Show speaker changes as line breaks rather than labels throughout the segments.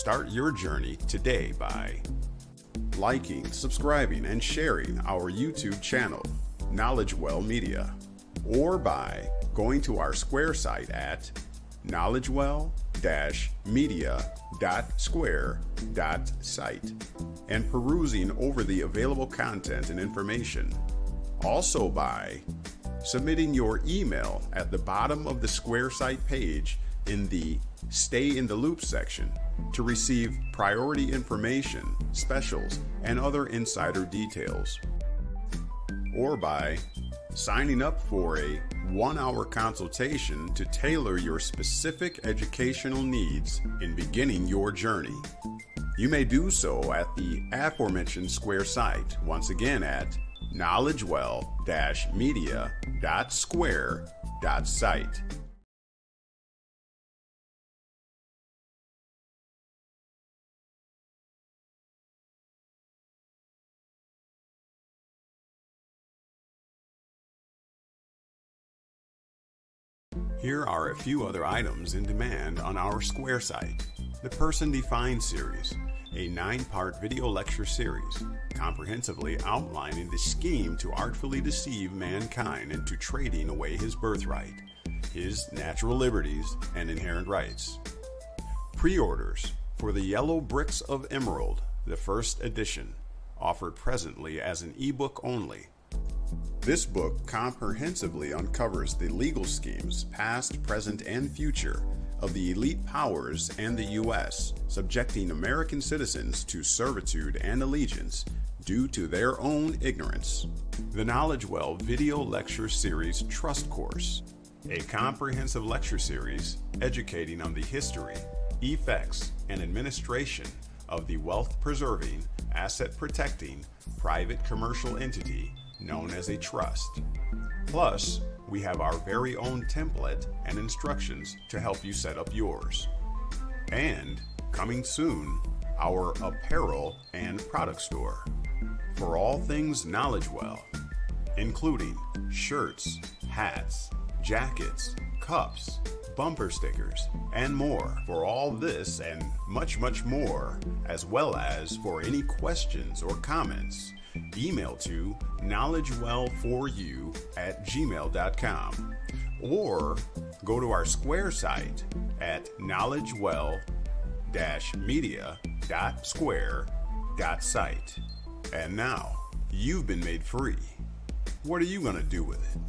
Start your journey today by liking, subscribing, and sharing our YouTube channel, KnowledgeWell Media, or by going to our Square site at knowledgewell-media.square.site and perusing over the available content and information. Also by submitting your email at the bottom of the Square site page in the Stay in the Loop section to receive priority information, specials, and other insider details. Or by signing up for a 1-hour consultation to tailor your specific educational needs in beginning your journey. You may do so at the aforementioned Square site, once again at knowledgewell-media.square.site. Here are a few other items in demand on our Square site. The Person Defined series, a 9-part video lecture series, comprehensively outlining the scheme to artfully deceive mankind into trading away his birthright, his natural liberties, and inherent rights. Pre-orders for The Yellow Bricks of Emerald, the first edition, offered presently as an ebook only. This book comprehensively uncovers the legal schemes, past, present, and future, of the elite powers and the U.S., subjecting American citizens to servitude and allegiance due to their own ignorance. The KnowledgeWell Video Lecture Series Trust Course, a comprehensive lecture series educating on the history, effects, and administration of the wealth-preserving, asset-protecting, private commercial entity known as a trust. Plus, we have our very own template and instructions to help you set up yours. And, coming soon, our apparel and product store for all things KnowledgeWell, including shirts, hats, jackets, cups, bumper stickers, and more. For all this and much, much more, as well as for any questions or comments, email to knowledgewell4u@gmail.com or go to our Square site at knowledgewell-media.square.site. And now, you've been made free. What are you going to do with it?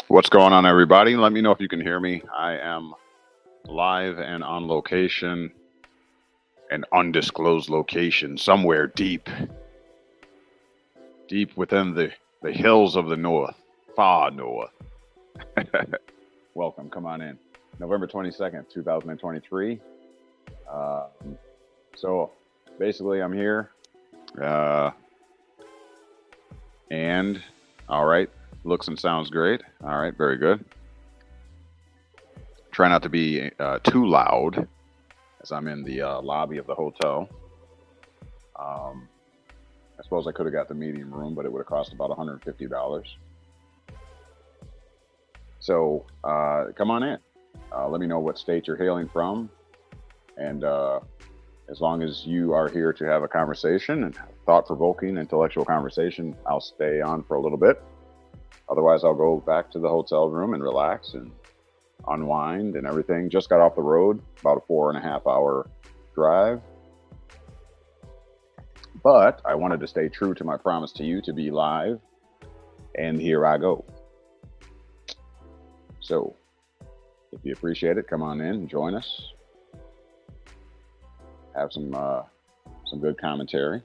What's going on, everybody? Let me know if you can hear me. I am live and on location, an undisclosed location somewhere deep within the hills of the north, far north. Welcome, come on in. November 22nd, 2023. So basically I'm here And all right, looks and sounds great. All right, very good. Try not to be too loud as I'm in the lobby of the hotel. I suppose I could have got the medium room, but it would have cost about $150. So come on in. Let me know what state you're hailing from. And as long as you are here to have a conversation and thought-provoking intellectual conversation, I'll stay on for a little bit. Otherwise, I'll go back to the hotel room and relax and unwind and everything. Just got off the road, about a 4.5-hour drive. But I wanted to stay true to my promise to you to be live. And here I go. So if you appreciate it, come on in and join us. Have some good commentary,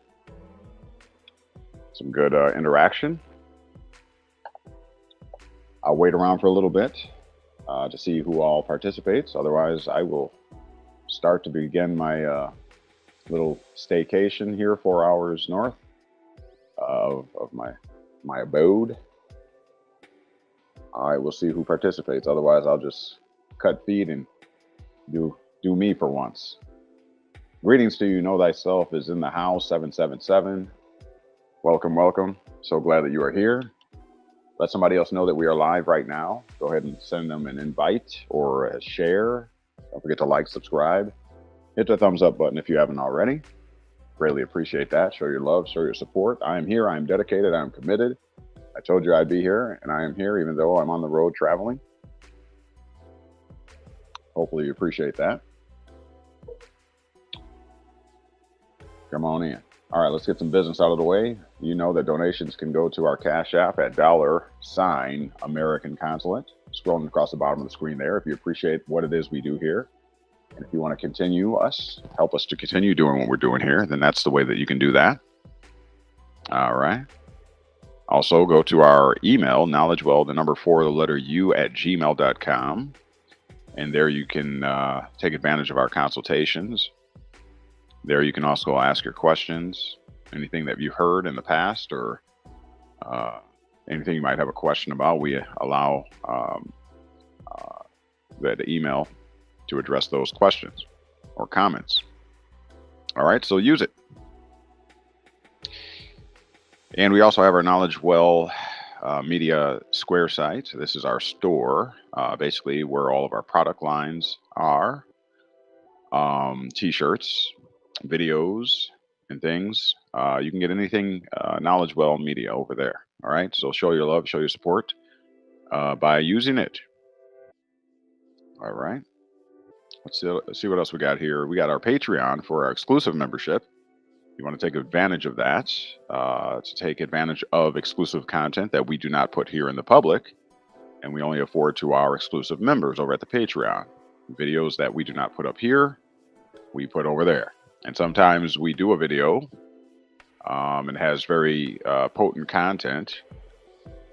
some good interaction. I'll wait around for a little bit to see who all participates. Otherwise, I will start to begin my little staycation here 4 hours north of my abode. I will see who participates. Otherwise, I'll just cut feed and do me for once. Greetings to you. Know thyself is in the house. 777. Welcome, welcome. So glad that you are here. Let somebody else know that we are live right now. Go ahead and send them an invite or a share. Don't forget to like, subscribe. Hit the thumbs up button if you haven't already. Greatly appreciate that. Show your love, show your support. I am here. I am dedicated. I am committed. I told you I'd be here, and I am here even though I'm on the road traveling. Hopefully you appreciate that. Come on in. All right, let's get some business out of the way. You know that donations can go to our Cash App at $AmericanConsulate. Scrolling across the bottom of the screen there if you appreciate what it is we do here. And if you want to help us to continue doing what we're doing here, then that's the way that you can do that. All right. Also, go to our email, KnowledgeWell, the number 4, the letter U, @gmail.com. And there you can take advantage of our consultations. There you can also ask your questions, anything that you heard in the past or anything you might have a question about. We allow the email to address those questions or comments. All right, so use it. And we also have our KnowledgeWell Media Square site. This is our store, basically where all of our product lines are. T-shirts, videos, and things. You can get anything KnowledgeWell Media over there. All right, so show your love, show your support by using it. All right. Let's see what else we got here. We got our Patreon for our exclusive membership. You want to take advantage of that, to take advantage of exclusive content that we do not put here in the public, and we only afford to our exclusive members over at the Patreon. Videos that we do not put up here, we put over there. And sometimes we do a video and has very potent content.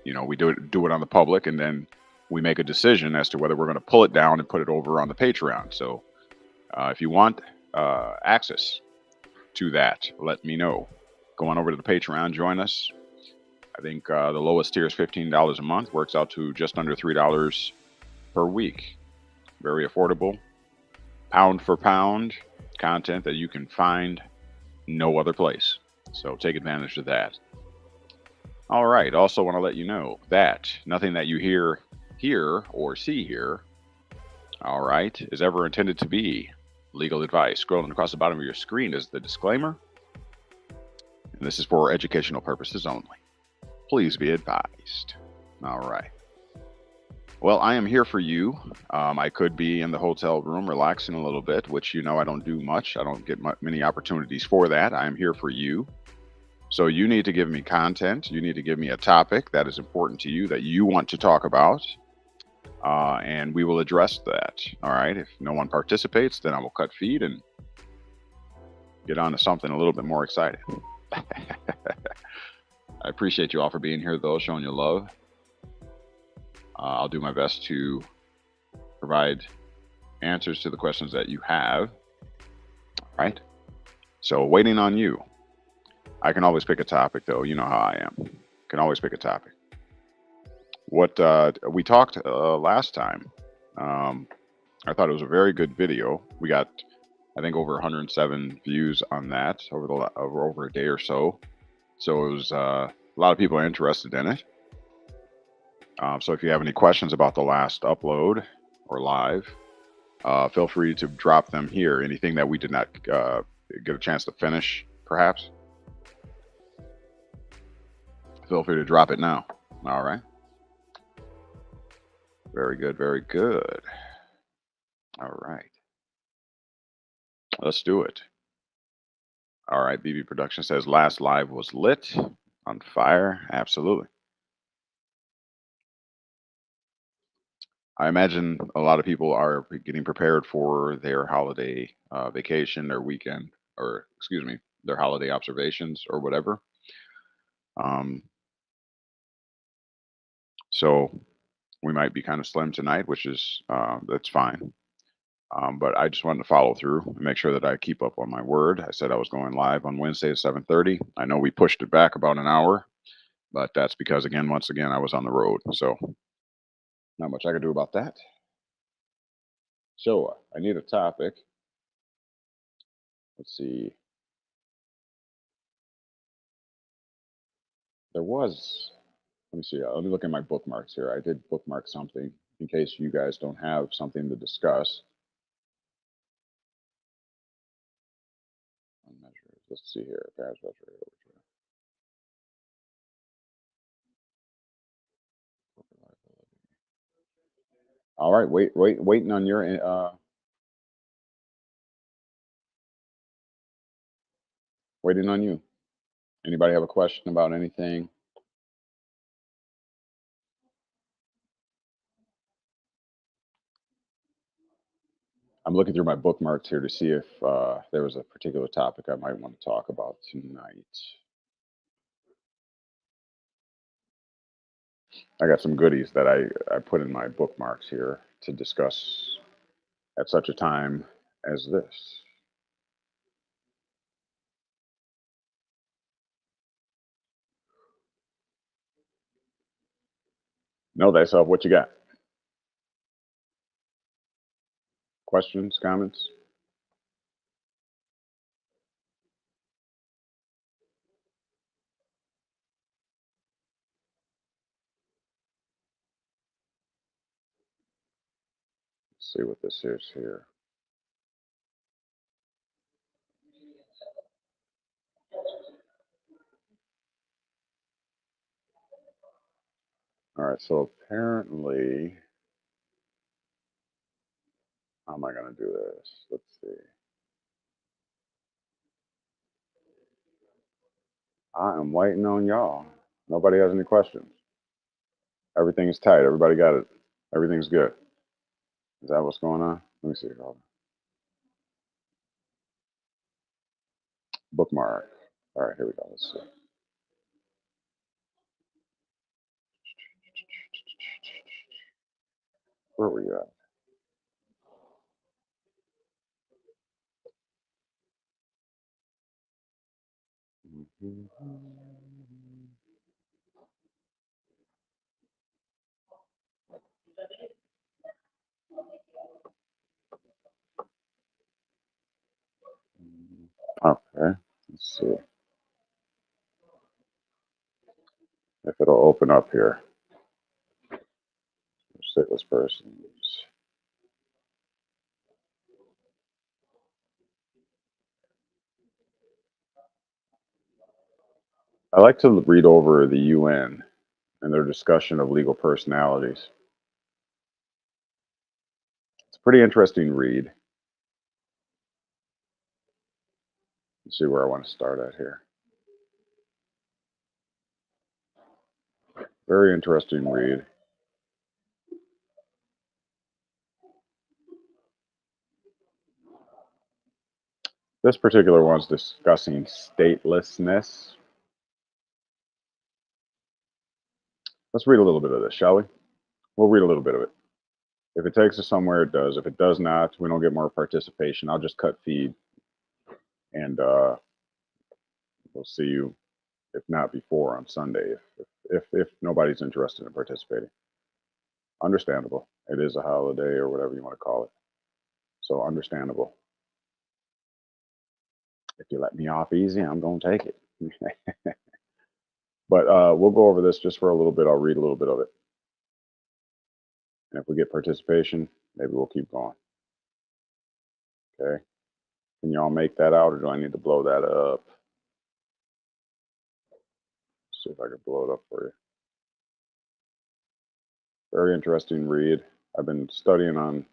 You know, we do it on the public, and then we make a decision as to whether we're going to pull it down and put it over on the Patreon. So if you want access to that, let me know. Go on over to the Patreon, join us. I think the lowest tier is $15 a month, works out to just under $3 per week. Very affordable, pound for pound content that you can find no other place. So take advantage of that. All right, also want to let you know that nothing that you hear here or see here, all right, is ever intended to be legal advice. Scrolling across the bottom of your screen is the disclaimer. And this is for educational purposes only. Please be advised. All right. Well, I am here for you. I could be in the hotel room relaxing a little bit, which, you know, I don't do much. I don't get many opportunities for that. I am here for you. So you need to give me content. You need to give me a topic that is important to you that you want to talk about. And we will address that. All right. If no one participates, then I will cut feed and get on to something a little bit more exciting. I appreciate you all for being here, though, showing your love. I'll do my best to provide answers to the questions that you have. All right. So waiting on you. I can always pick a topic, though. You know how I am. Can always pick a topic. What we talked last time, I thought it was a very good video. We got, I think, over 107 views on that over a day or so. So it was a lot of people are interested in it. So if you have any questions about the last upload or live, feel free to drop them here. Anything that we did not get a chance to finish, perhaps, feel free to drop it now. All right. Very good. Very good. All right. Let's do it. All right. BB Production says last live was lit, on fire. Absolutely. I imagine a lot of people are getting prepared for their holiday vacation, their weekend, or excuse me, their holiday observations or whatever. Um, so we might be kind of slim tonight, which is that's fine. But I just wanted to follow through and make sure that I keep up on my word. I said I was going live on Wednesday at 7:30. I know we pushed it back about an hour, but that's because once again, I was on the road, so not much I could do about that. So I need a topic. Let's see. There was. Let me see. Let me look at my bookmarks here. I did bookmark something in case you guys don't have something to discuss. Let's see here. All right. Waiting on your. Waiting on you. Anybody have a question about anything? I'm looking through my bookmarks here to see if there was a particular topic I might want to talk about tonight. I got some goodies that I put in my bookmarks here to discuss at such a time as this. Know thyself. What you got? Questions, comments? Let's see what this is here. All right, so apparently, how am I going to do this? Let's see. I am waiting on y'all. Nobody has any questions. Everything is tight. Everybody got it. Everything's good. Is that what's going on? Let me see. Hold on. Bookmark. All right, here we go. Let's see. Where were you at? Okay, let's see if it'll open up here. Stateless persons. I like to read over the UN and their discussion of legal personalities. It's a pretty interesting read. Let's see where I want to start at here. Very interesting read. This particular one's discussing statelessness. Let's read a little bit of this, shall we? We'll read a little bit of it. If it takes us somewhere, it does. If it does not, we don't get more participation. I'll just cut feed and we'll We'll see you, if not before, on Sunday, if nobody's interested in participating. Understandable. It is a holiday or whatever you want to call it. So understandable. If you let me off easy, I'm going to take it. But we'll go over this just for a little bit. I'll read a little bit of it. And if we get participation, maybe we'll keep going. Okay. Can y'all make that out, or do I need to blow that up? See if I can blow it up for you. Very interesting read. I've been studying on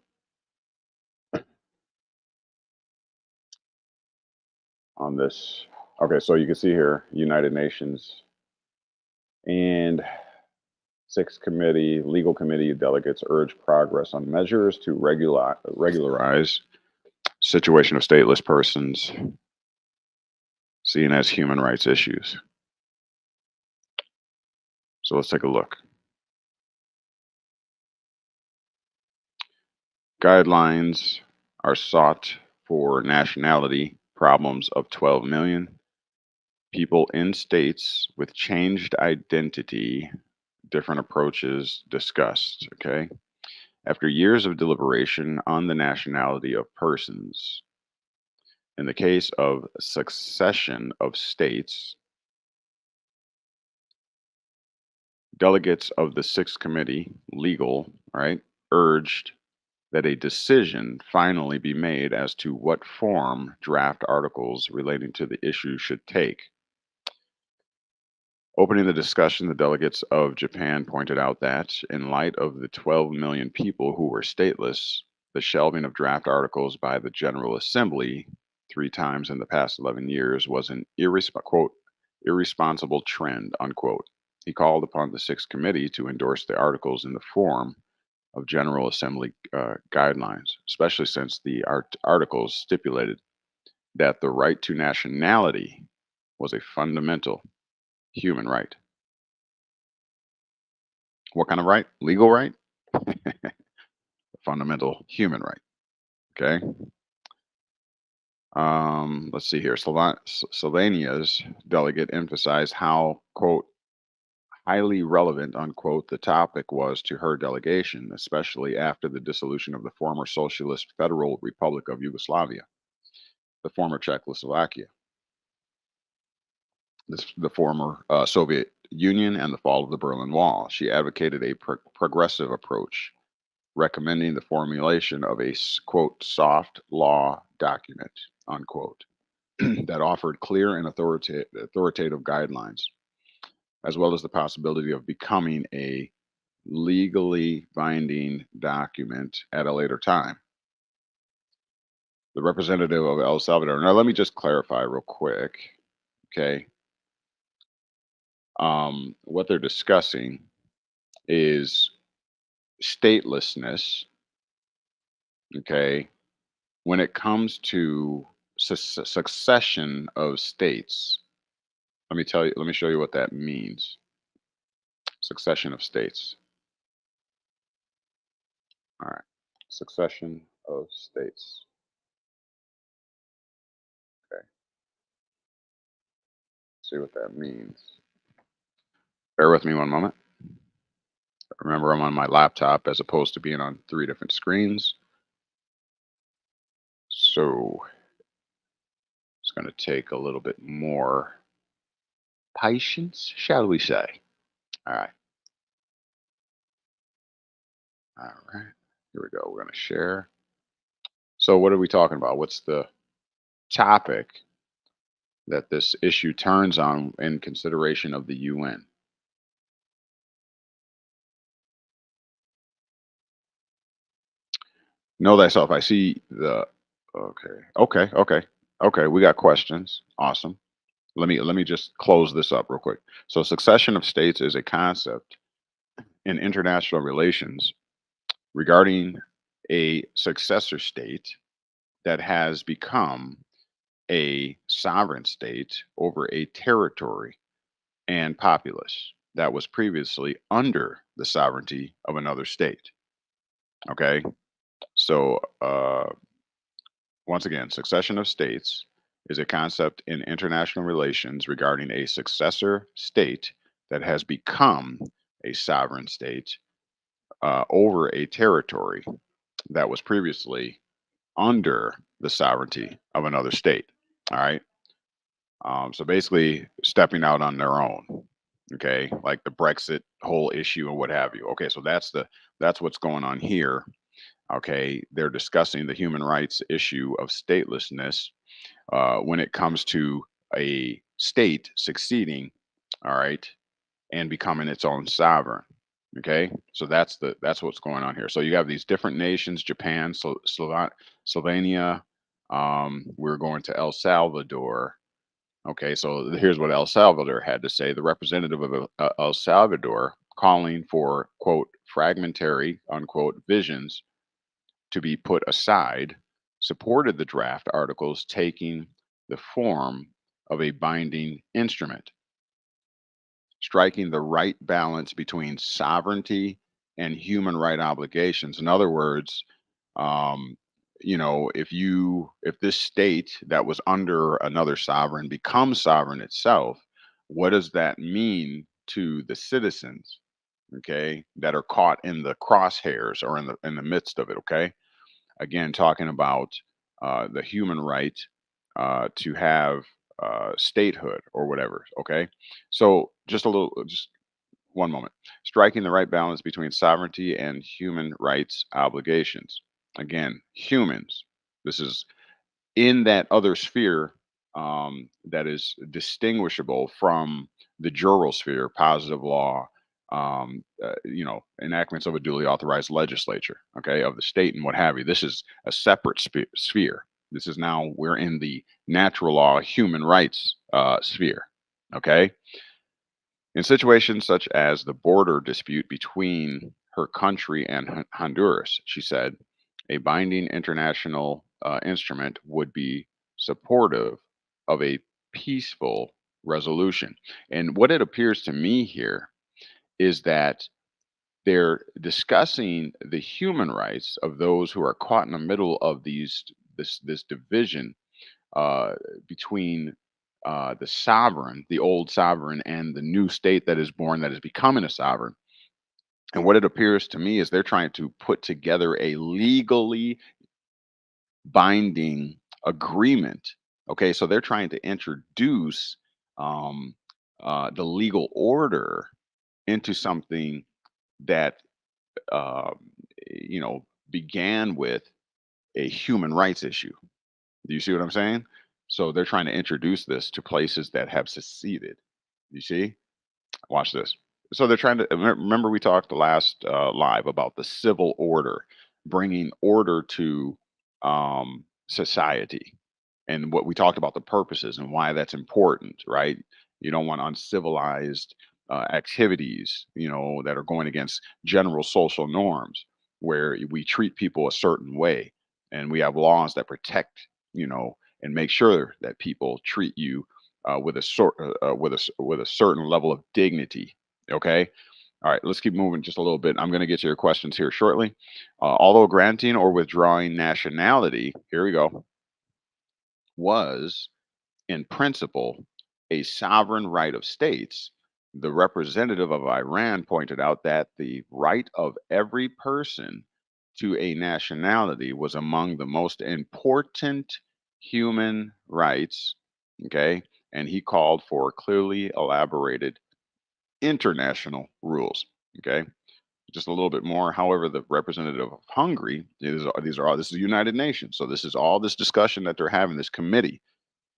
this. Okay, so you can see here, United Nations and 6 legal committee delegates urge progress on measures to regularize situation of stateless persons seen as human rights issues. So let's take a look. Guidelines are sought for nationality problems of 12 million people in states with changed identity, different approaches discussed. Okay. After years of deliberation on the nationality of persons, in the case of succession of states, delegates of the 6th committee, legal, right, urged that a decision finally be made as to what form draft articles relating to the issue should take. Opening the discussion, the delegates of Japan pointed out that, in light of the 12 million people who were stateless, the shelving of draft articles by the General Assembly 3 times in the past 11 years was an quote, irresponsible trend, unquote. He called upon the 6th committee to endorse the articles in the form of General Assembly guidelines, especially since the articles stipulated that the right to nationality was a fundamental human right. What kind of right? Legal right? Fundamental human right. Okay. Let's see here. Slovenia's delegate emphasized how, quote, highly relevant, unquote, the topic was to her delegation, especially after the dissolution of the former Socialist Federal Republic of Yugoslavia, the former Czechoslovakia, the former Soviet Union, and the fall of the Berlin Wall. She advocated a progressive approach, recommending the formulation of a, quote, soft law document, unquote, that offered clear and authoritative guidelines, as well as the possibility of becoming a legally binding document at a later time. The representative of El Salvador. Now, let me just clarify real quick. Okay. What they're discussing is statelessness. Okay. When it comes to succession of states, let me show you what that means. Succession of states. All right. Succession of states. Okay. See what that means. Bear with me one moment. Remember, I'm on my laptop as opposed to being on 3 different screens. So it's going to take a little bit more patience, shall we say. All right. All right. Here we go. We're going to share. So what are we talking about? What's the topic that this issue turns on in consideration of the UN? Know thyself. I see the okay. We got questions. Awesome. Let me just close this up real quick. So succession of states is a concept in international relations regarding a successor state that has become a sovereign state over a territory and populace that was previously under the sovereignty of another state. Okay. So once again, succession of states is a concept in international relations regarding a successor state that has become a sovereign state over a territory that was previously under the sovereignty of another state. All right. So basically, stepping out on their own. Okay, like the Brexit whole issue and what have you. Okay, so that's what's going on here. Okay, they're discussing the human rights issue of statelessness when it comes to a state succeeding. All right, and becoming its own sovereign. Okay, so that's what's going on here. So you have these different nations: Japan, Slovenia. We're going to El Salvador. Okay, so here's what El Salvador had to say. The representative of El Salvador, calling for quote fragmentary unquote visions to be put aside, supported the draft articles taking the form of a binding instrument, striking the right balance between sovereignty and human right obligations. In other words, um, if this state that was under another sovereign becomes sovereign itself, what does that mean to the citizens? Okay, that are caught in the crosshairs or in the midst of it. Okay, again, talking about the human right to have statehood or whatever. Okay, so just one moment. Striking the right balance between sovereignty and human rights obligations. Again, humans. This is in that other sphere that is distinguishable from the jural sphere, positive law, enactments of a duly authorized legislature, okay, of the state and what have you. This is a separate sphere. This is now we're in the natural law, human rights sphere, okay. In situations such as the border dispute between her country and Honduras, she said, a binding international instrument would be supportive of a peaceful resolution. And what it appears to me here is that they're discussing the human rights of those who are caught in the middle of this division uh, between the sovereign, the old sovereign, and the new state that is born that is becoming a sovereign. And what it appears to me is they're trying to put together a legally binding agreement. Okay, so they're trying to introduce um, the legal order into something that uh, began with a human rights issue. Do you see what I'm saying? So they're trying to introduce this to places that have seceded. You see? Watch this. So they're trying to remember we talked the last live about the civil order, bringing order to society, and what we talked about the purposes and why that's important, right? You don't want uncivilized activities, that are going against general social norms, where we treat people a certain way, and we have laws that protect, and make sure that people treat you with a certain level of dignity. Okay. All right. Let's keep moving just a little bit. I'm going to get to your questions here shortly. Although granting or withdrawing nationality, here we go, was in principle a sovereign right of states, the representative of Iran pointed out that the right of every person to a nationality was among the most important human rights. Okay. And he called for clearly elaborated international rules. Okay. Just a little bit more. However, the representative of Hungary, this is the United Nations. So this is all this discussion that they're having, this committee.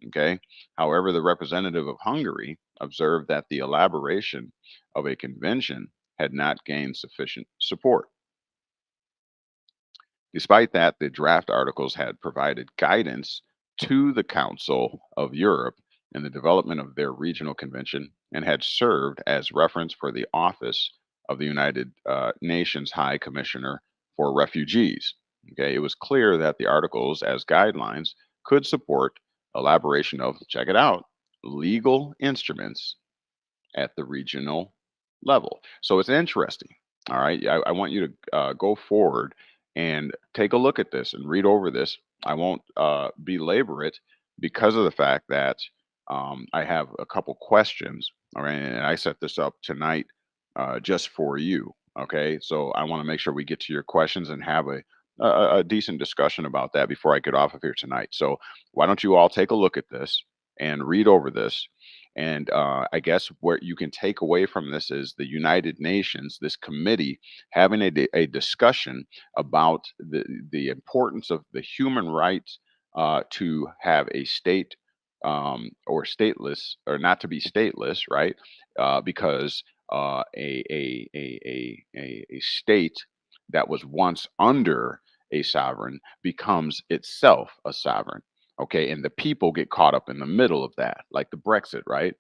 Okay. However, the representative of Hungary observed that the elaboration of a convention had not gained sufficient support. Despite that, the draft articles had provided guidance to the Council of Europe in the development of their regional convention and had served as reference for the office of the United Nations High Commissioner for Refugees. Okay, it was clear that the articles, as guidelines, could support elaboration of, check it out, legal instruments at the regional level. So it's interesting. All right. I want you to go forward and take a look at this and read over this. I won't belabor it, because of the fact that I have a couple questions. All right, and I set this up tonight just for you. Okay, so I want to make sure we get to your questions and have a decent discussion about that before I get off of here tonight. So why don't you all take a look at this and read over this? And I guess what you can take away from this is the United Nations, this committee, having a discussion about the importance of the human rights to have a state or stateless, or not to be stateless, right? Because a state that was once under a sovereign becomes itself a sovereign. Okay, and the people get caught up in the middle of that, like the Brexit, right?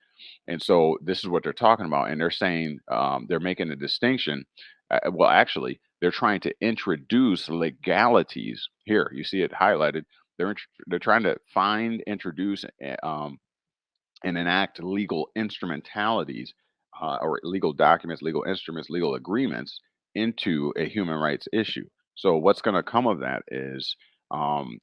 And so this is what they're talking about, and they're saying they're making a distinction. Well, actually, they're trying to introduce legalities here. You see it highlighted. They're trying to find, introduce, and enact legal instrumentalities or legal documents, legal instruments, legal agreements into a human rights issue. So what's going to come of that is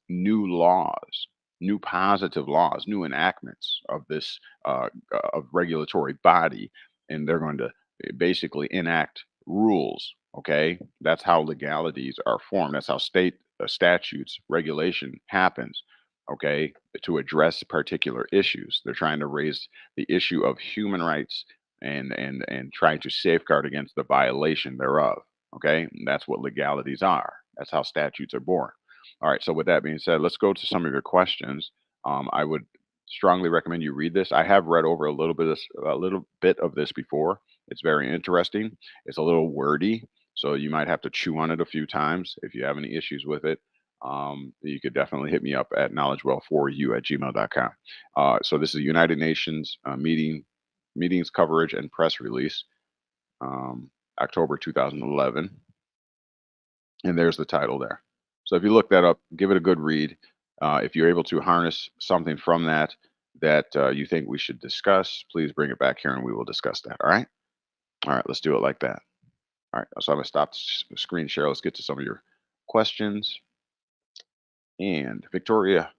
new laws, new positive laws, new enactments of this of regulatory body, and they're going to basically enact rules. Okay, that's how legalities are formed. That's how state statutes regulation happens. Okay, to address particular issues. They're trying to raise the issue of human rights and trying to safeguard against the violation thereof. Okay, and that's what legalities are. That's how statutes are born. All right. So with that being said, let's go to some of your questions. I would strongly recommend you read this. I have read over a little bit of this before. It's very interesting. It's a little wordy, so you might have to chew on it a few times if you have any issues with it. You could definitely hit me up at knowledgewell4u@gmail.com. So this is United Nations meetings coverage and press release, October 2011, and there's the title there. So if you look that up, give it a good read. If you're able to harness something from that you think we should discuss, please bring it back here and we will discuss that. All right, let's do it like that. All right, so I'm gonna stop the screen share. Let's get to some of your questions. And Victoria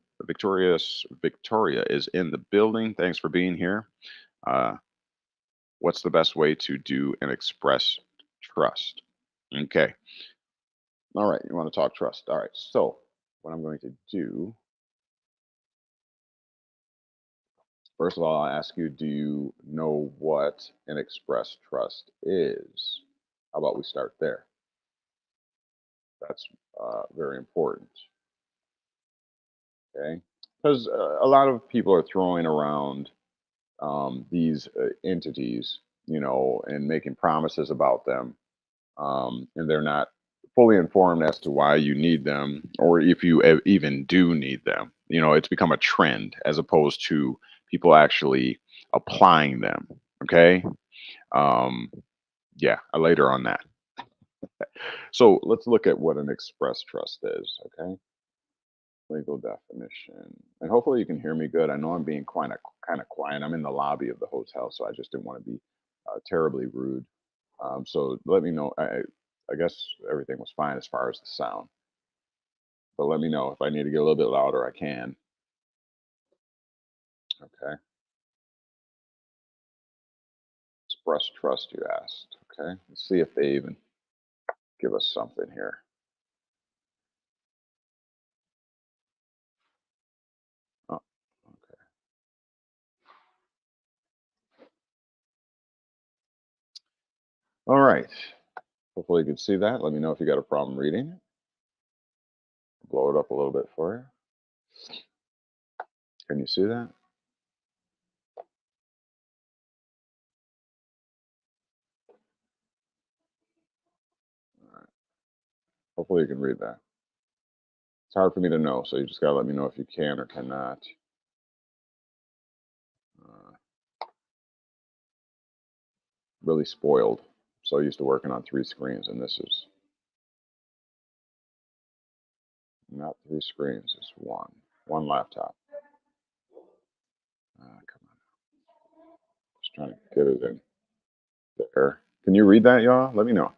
is in the building. Thanks for being here. Uh, what's the best way to do and express trust? Okay. All right. You want to talk trust? All right. So what I'm going to do, first of all, I'll ask you, do you know what an express trust is? How about we start there? That's very important. Okay. Because a lot of people are throwing around these entities, and making promises about them, and they're not fully informed as to why you need them or if you even do need them. It's become a trend as opposed to people actually applying them. Okay. Um, yeah, later on that. So let's look at what an express trust is. Okay. Legal definition. And hopefully you can hear me good. I know I'm being kind of quiet. I'm in the lobby of the hotel, so I just didn't want to be terribly rude. So let me know. I guess everything was fine as far as the sound, but let me know if I need to get a little bit louder. I can. Okay. Express trust, you asked. Okay. Let's see if they even give us something here. Oh, okay. All right. Hopefully you can see that. Let me know if you got a problem reading it. Blow it up a little bit for you. Can you see that? All right. Hopefully you can read that. It's hard for me to know, so you just gotta let me know if you can or cannot. Uh, really spoiled. So used to working on 3 screens, and this is not 3 screens. It's one laptop. Come on, just trying to get it in there. Can you read that, y'all? Let me know.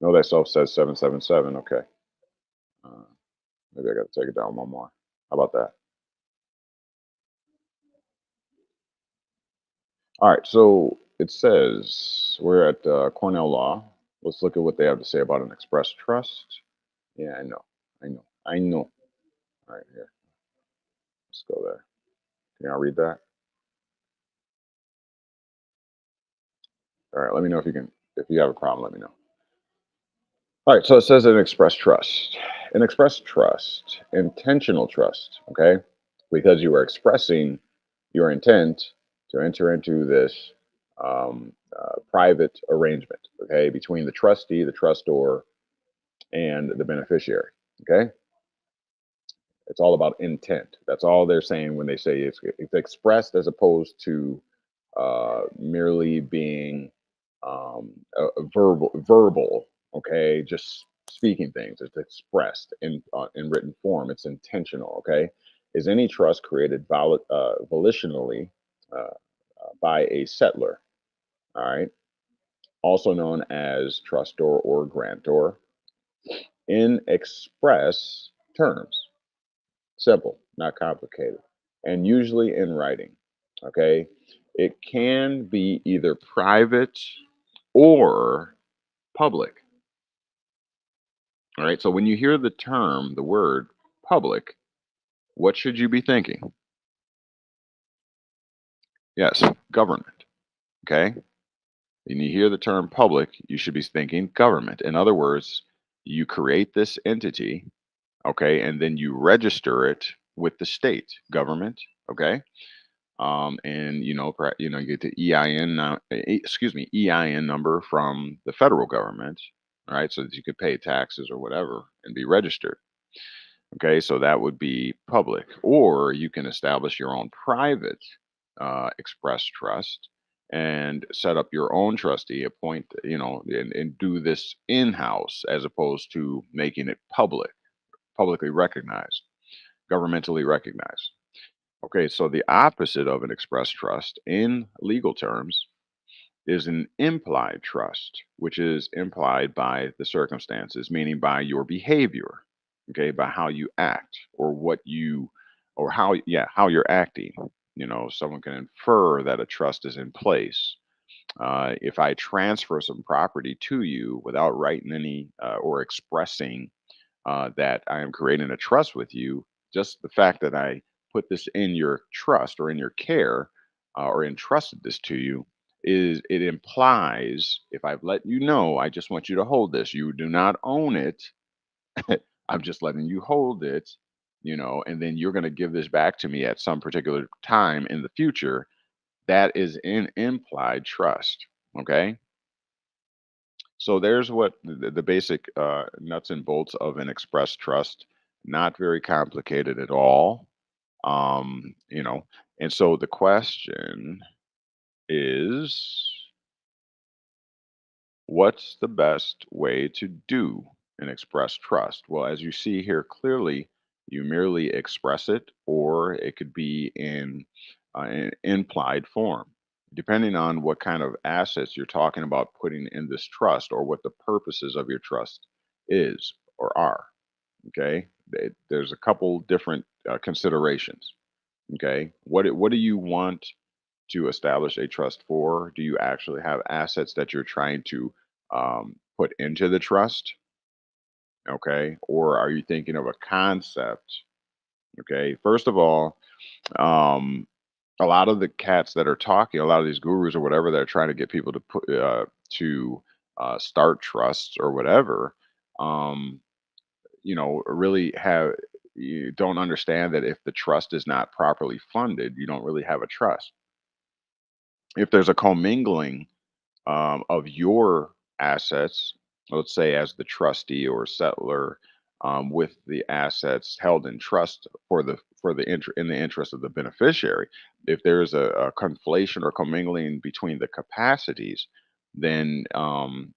Know thyself says 777. Okay. Uh, maybe I got to take it down one more. How about that? All right, so it says we're at Cornell Law. Let's look at what they have to say about an express trust. Yeah, I know. All right, here, let's go there. Can y'all read that? All right, let me know if you can. If you have a problem, let me know. All right, so it says an express trust. An express trust, intentional trust, okay? Because you are expressing your intent to enter into this private arrangement, okay, between the trustee, the trustor, and the beneficiary, okay? It's all about intent. That's all they're saying when they say it's expressed as opposed to merely being a verbal. Okay, just speaking things. It's expressed in written form. It's intentional. Okay, is any trust created volitionally by a settler? All right, also known as trustor or grantor, in express terms. Simple, not complicated, and usually in writing. Okay, it can be either private or public. All right, so when you hear the term, the word public, what should you be thinking? Yes, government. Okay, when you hear the term public, you should be thinking government. In other words, you create this entity, okay, and then you register it with the state government, okay. And you get the EIN number from the federal government, right? So that you could pay taxes or whatever and be registered. Okay, so that would be public, or you can establish your own private express trust and set up your own trustee, appoint, and do this in house as opposed to making it publicly recognized, governmentally recognized. Okay, so the opposite of an express trust in legal terms is an implied trust, which is implied by the circumstances, meaning by your behavior, okay, by how you act or what you, or how, yeah, how you're acting. Someone can infer that a trust is in place. If I transfer some property to you without writing any or expressing that I am creating a trust with you, just the fact that I put this in your trust or in your care or entrusted this to you is it implies if I've let you know, I just want you to hold this. You do not own it. I'm just letting you hold it, and then you're going to give this back to me at some particular time in the future. That is in implied trust. Okay. So there's what the basic nuts and bolts of an express trust. Not very complicated at all. Um, you know, and so the question is, what's the best way to do an express trust? Well, as you see here clearly, you merely express it, or it could be in an implied form, depending on what kind of assets you're talking about putting in this trust, or what the purposes of your trust is or are. Okay, there's a couple different considerations. Okay, what do you want to establish a trust for? Do you actually have assets that you're trying to put into the trust? Okay. Or are you thinking of a concept? Okay. First of all, um, a lot of the cats that are talking, a lot of these gurus or whatever that are trying to get people to put to start trusts or whatever, um, really have you don't understand that if the trust is not properly funded, you don't really have a trust. If there's a commingling of your assets, let's say as the trustee or settler, with the assets held in trust in the interest of the beneficiary. If there's a conflation or commingling between the capacities, then the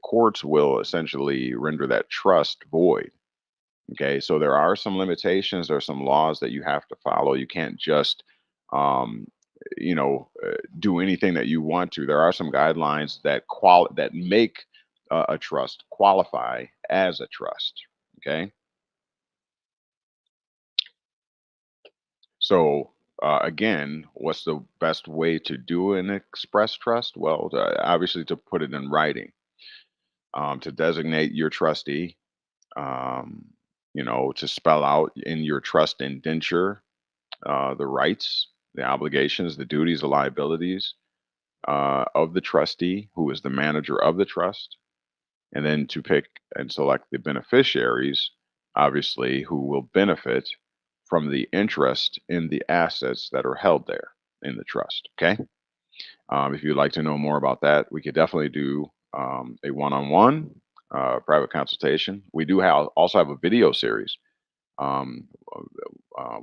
courts will essentially render that trust void. Okay, so there are some limitations. There are some laws that you have to follow. You can't just um, do anything that you want to. There are some guidelines that make a trust qualify as a trust. Okay, so again, what's the best way to do an express trust? Well, obviously to put it in writing, to designate your trustee, um, to spell out in your trust indenture the rights, the obligations, the duties, the liabilities of the trustee, who is the manager of the trust, and then to pick and select the beneficiaries, obviously, who will benefit from the interest in the assets that are held there in the trust. Okay. If you'd like to know more about that, we could definitely do a one-on-one private consultation. We do also have a video series. Um,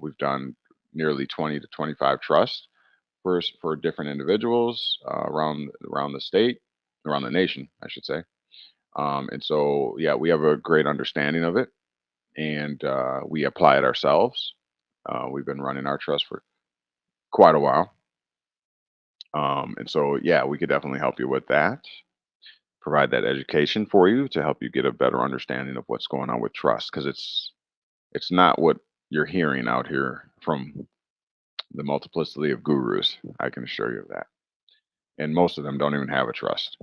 we've done nearly 20 to 25 trusts for different individuals around the state, around the nation, I should say. And so, yeah, we have a great understanding of it, and we apply it ourselves. We've been running our trust for quite a while. And so, yeah, we could definitely help you with that, provide that education for you to help you get a better understanding of what's going on with trust, because it's not what you're hearing out here from the multiplicity of gurus. I can assure you of that. And most of them don't even have a trust.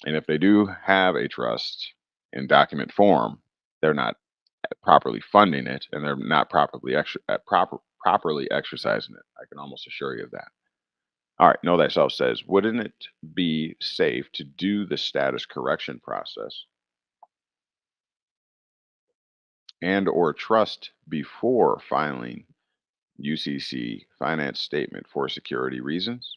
And if they do have a trust in document form, they're not properly funding it, and they're not properly exercising it. I can almost assure you of that. All right, Know Thyself says, wouldn't it be safe to do the status correction process and or trust before filing UCC finance statement for security reasons?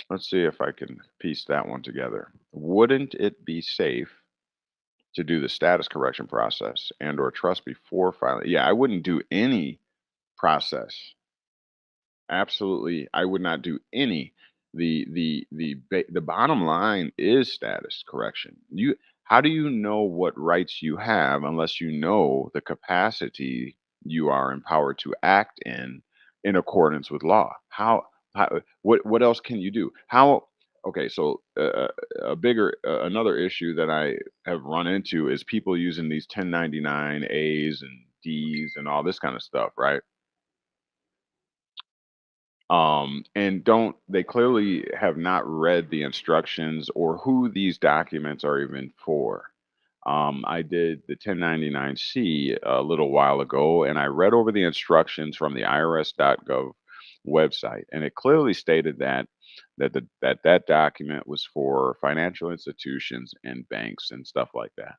Let's see if I can piece that one together. Wouldn't it be safe to do the status correction process and or trust before filing? Yeah, I wouldn't do any process. Absolutely, I would not do any. The bottom line is status correction. How do you know what rights you have unless you know the capacity you are empowered to act in accordance with law? What else can you do? How Okay, so another issue that I have run into is people using these 1099 A's and D's and all this kind of stuff, right? And don't they clearly have not read the instructions or who these documents are even for. I did the 1099-C a little while ago, and I read over the instructions from the irs.gov website, and it clearly stated that document was for financial institutions and banks and stuff like that.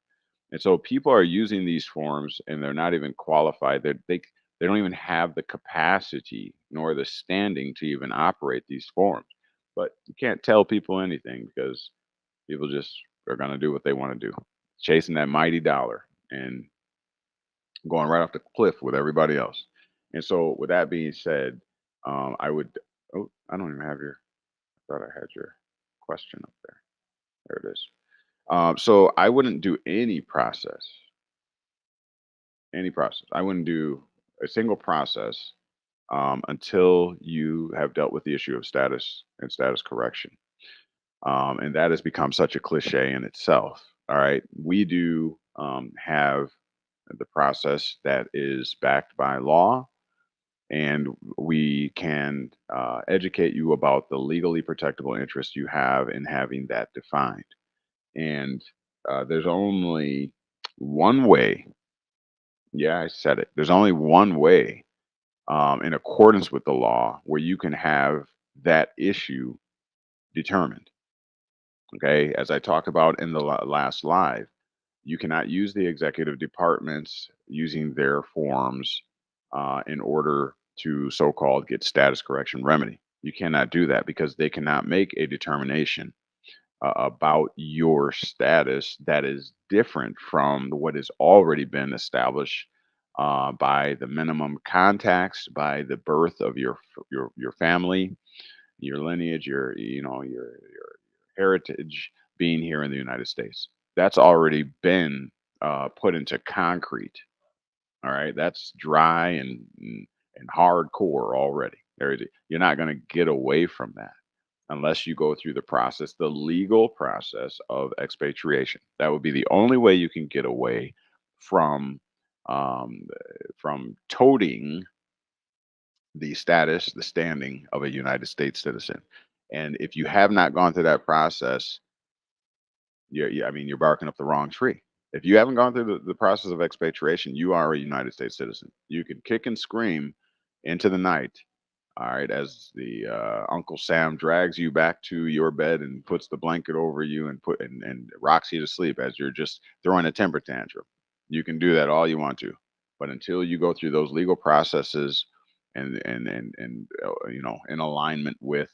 And so people are using these forms and they're not even qualified. They don't even have the capacity nor the standing to even operate these forms. But you can't tell people anything because people just are going to do what they want to do, chasing that mighty dollar and going right off the cliff with everybody else. And so, with that being said, I would. Oh, I don't even have your. I thought I had your question up there. There it is. So I wouldn't do any process. I wouldn't do a single process until you have dealt with the issue of status and status correction. And that has become such a cliche in itself. All right. We do have the process that is backed by law, and we can educate you about the legally protectable interest you have in having that defined. And there's only one way. Yeah, I said it. There's only one way in accordance with the law where you can have that issue determined. Okay, as I talked about in the last live, you cannot use the executive departments using their forms in order to so-called get status correction remedy. You cannot do that because they cannot make a determination about your status that is different from what has already been established by the minimum contacts, by the birth of your family, your lineage, your heritage being here in the United States. That's already been put into concrete. All right, that's dry and hardcore already. You're not going to get away from that unless you go through the process, the legal process of expatriation. That would be the only way you can get away from um, from toting the status, the standing of a United States citizen. And if you have not gone through that process, I mean, you're barking up the wrong tree. If you haven't gone through the process of expatriation, you are a United States citizen. You can kick and scream into the night, all right, as the Uncle Sam drags you back to your bed and puts the blanket over you and rocks you to sleep as you're just throwing a temper tantrum. You can do that all you want to, but until you go through those legal processes and in alignment with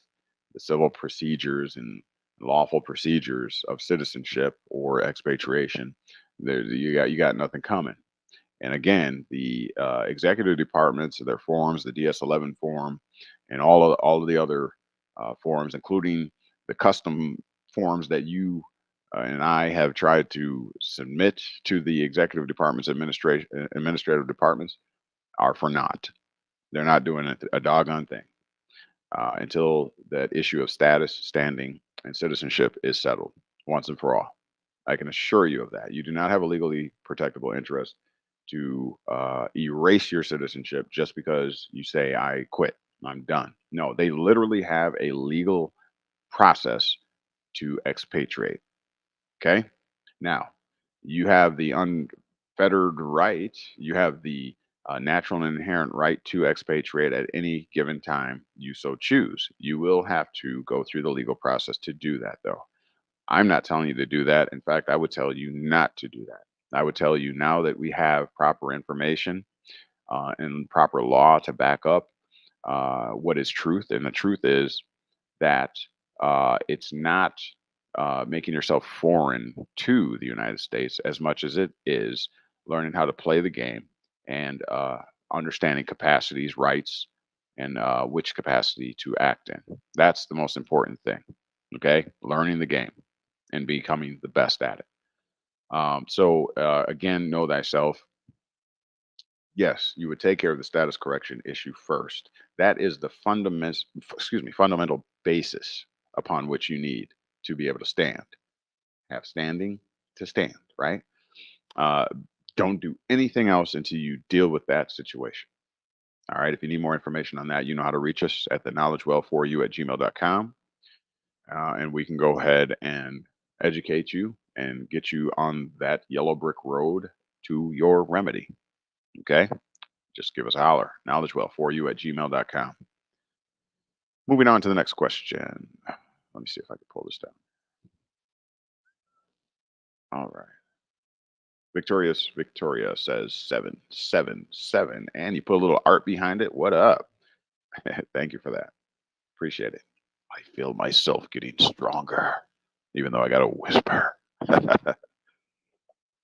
the civil procedures and lawful procedures of citizenship or expatriation, there you got nothing coming. And again, the executive departments, their forms, the DS-11 form, and all of the other forms, including the custom forms that you and I have tried to submit to the executive departments, administrative departments, are for naught. They're not doing a doggone thing until that issue of status, standing, and citizenship is settled once and for all. I can assure you of that. You do not have a legally protectable interest to erase your citizenship just because you say, I quit, I'm done. No, they literally have a legal process to expatriate. Okay. Now, you have the unfettered right, you have the natural and inherent right to expatriate at any given time you so choose. You will have to go through the legal process to do that, though. I'm not telling you to do that. In fact, I would tell you not to do that. I would tell you now that we have proper information and proper law to back up what is truth. And the truth is that it's not making yourself foreign to the United States as much as it is learning how to play the game and understanding capacities, rights, and which capacity to act in. That's the most important thing. Okay. Learning the game and becoming the best at it. So again, know thyself. Yes, you would take care of the status correction issue first. That is the fundamental basis upon which you need to be able to stand. Have standing to stand, right? Uh, don't do anything else until you deal with that situation. All right. If you need more information on that, you know how to reach us at the knowledgewell for you at gmail.com. And we can go ahead and educate you and get you on that yellow brick road to your remedy. Okay. Just give us a holler. Knowledgewell for you at gmail.com. Moving on to the next question. Let me see if I can pull this down. All right. Victoria says 777. And you put a little art behind it. What up? Thank you for that. Appreciate it. I feel myself getting stronger, even though I got to whisper. All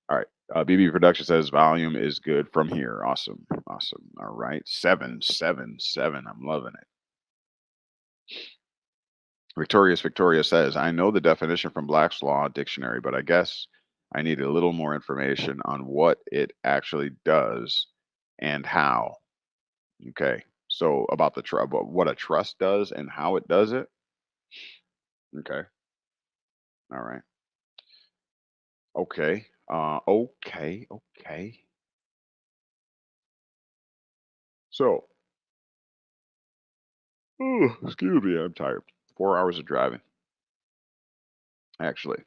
right. BB Production says volume is good from here. Awesome. Awesome. All right. 777. I'm loving it. Victoria says, I know the definition from Black's Law Dictionary, but I guess I need a little more information on what it actually does and how. Okay. So about what a trust does and how it does it. Okay. All right. Okay. Okay. So, excuse me, I'm tired. 4 hours of driving. Actually,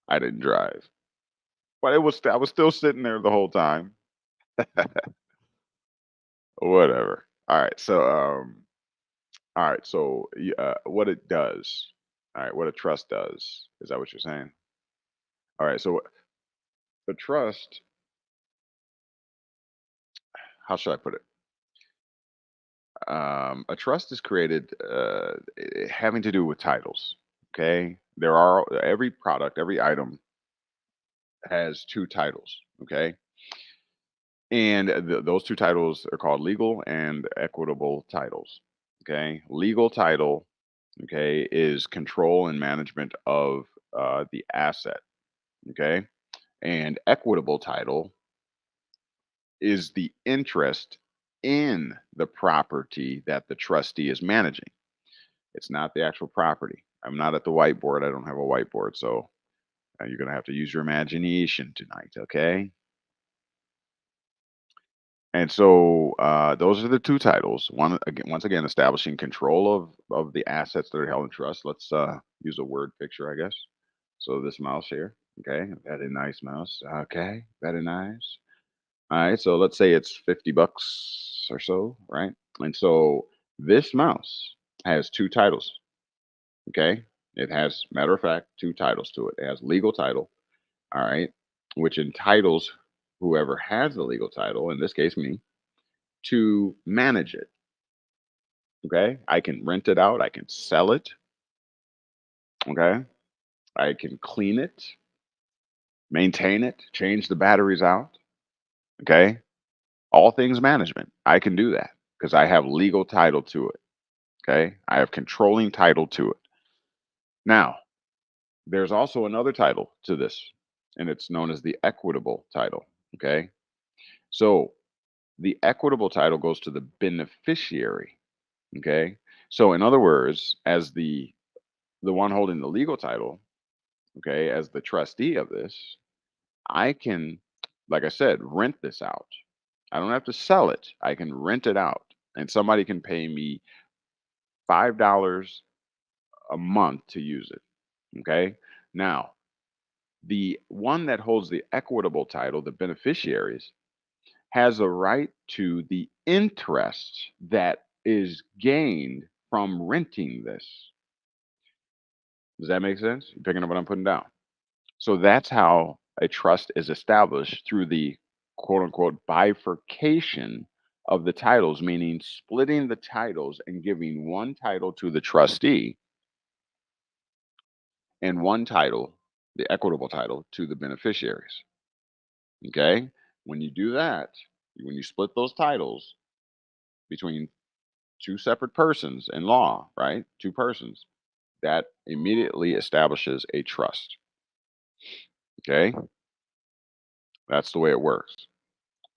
I didn't drive, but I was still sitting there the whole time. Whatever. All right. So, what it does. All right. What a trust does. Is that what you're saying? All right. So, the trust. How should I put it? A trust is created having to do with titles. Okay. There are every product, every item has two titles. Okay. And those two titles are called legal and equitable titles. Okay. Legal title, okay, is control and management of the asset. Okay. And equitable title is the interest in the property that the trustee is managing. It's not the actual property. I'm not at the whiteboard. I don't have a whiteboard. So you're going to have to use your imagination tonight. Okay. And so those are the two titles. One again, once again, establishing control of the assets that are held in trust. Let's use a word picture, I guess. So this mouse here, okay, very nice mouse. Okay, very nice. All right, so let's say it's $50 or so, right? And so this mouse has two titles. Okay, it has, matter of fact, two titles to it. It has legal title, all right, which entitles whoever has the legal title, in this case me, to manage it. Okay. I can rent it out. I can sell it. Okay. I can clean it, maintain it, change the batteries out. Okay. All things management. I can do that because I have legal title to it. Okay. I have controlling title to it. Now, there's also another title to this, and it's known as the equitable title. Okay. So the equitable title goes to the beneficiary. Okay. So in other words, as the one holding the legal title, okay, as the trustee of this, I can, like I said, rent this out. I don't have to sell it. I can rent it out. And somebody can pay me $5 a month to use it. Okay. Now, the one that holds the equitable title, the beneficiaries, has a right to the interest that is gained from renting this. Does that make sense? You picking up what I'm putting down? So that's how a trust is established through the quote unquote bifurcation of the titles, meaning splitting the titles and giving one title to the trustee and one title, the equitable title, to the beneficiaries. Okay. When you do that, when you split those titles between two separate persons in law, right? Two persons, that immediately establishes a trust. Okay. That's the way it works.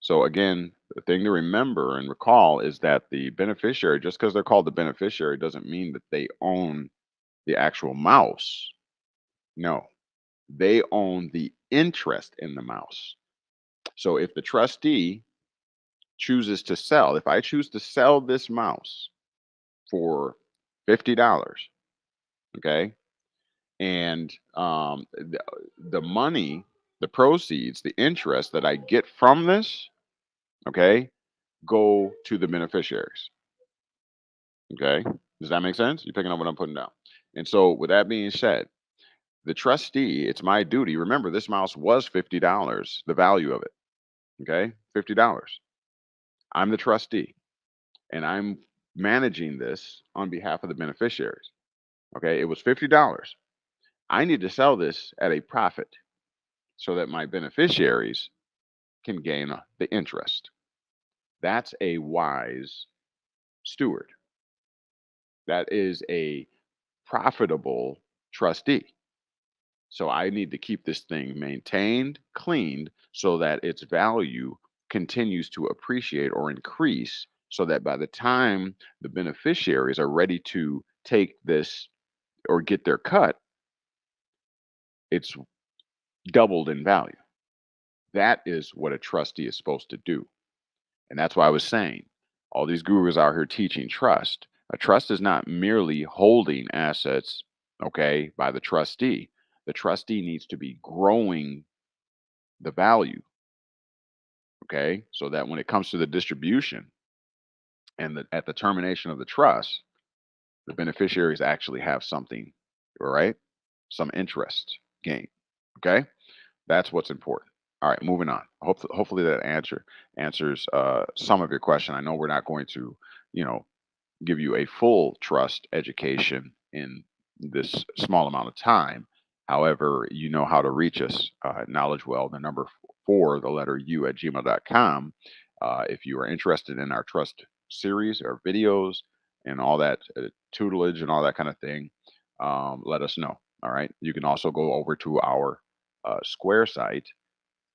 So again, the thing to remember and recall is that the beneficiary, just because they're called the beneficiary, doesn't mean that they own the actual mouse. No, they own the interest in the mouse. So if the trustee chooses to sell, if I choose to sell this mouse for $50, okay, and the money, the proceeds, the interest that I get from this, okay, go to the beneficiaries. Okay. Does that make sense? You're picking up what I'm putting down. And so, with that being said, the trustee, it's my duty. Remember, this mouse was $50, the value of it. Okay. $50. I'm the trustee and I'm managing this on behalf of the beneficiaries. Okay. It was $50. I need to sell this at a profit so that my beneficiaries can gain the interest. That's a wise steward. That is a profitable trustee. So I need to keep this thing maintained, cleaned, so that its value continues to appreciate or increase, so that by the time the beneficiaries are ready to take this or get their cut, it's doubled in value. That is what a trustee is supposed to do. And that's why I was saying all these gurus out here teaching trust. A trust is not merely holding assets, okay, by the trustee. The trustee needs to be growing the value, okay, so that when it comes to the distribution and at the termination of the trust, the beneficiaries actually have something, all right, some interest gain. Okay, that's what's important. All right, moving on. Hopefully that answers some of your question. I know we're not going to, you know, give you a full trust education in this small amount of time. However, you know how to reach us. KnowledgeWell, the number four, the letter U at gmail.com. If you are interested in our trust series or videos and all that tutelage and all that kind of thing, let us know. All right. You can also go over to our Square site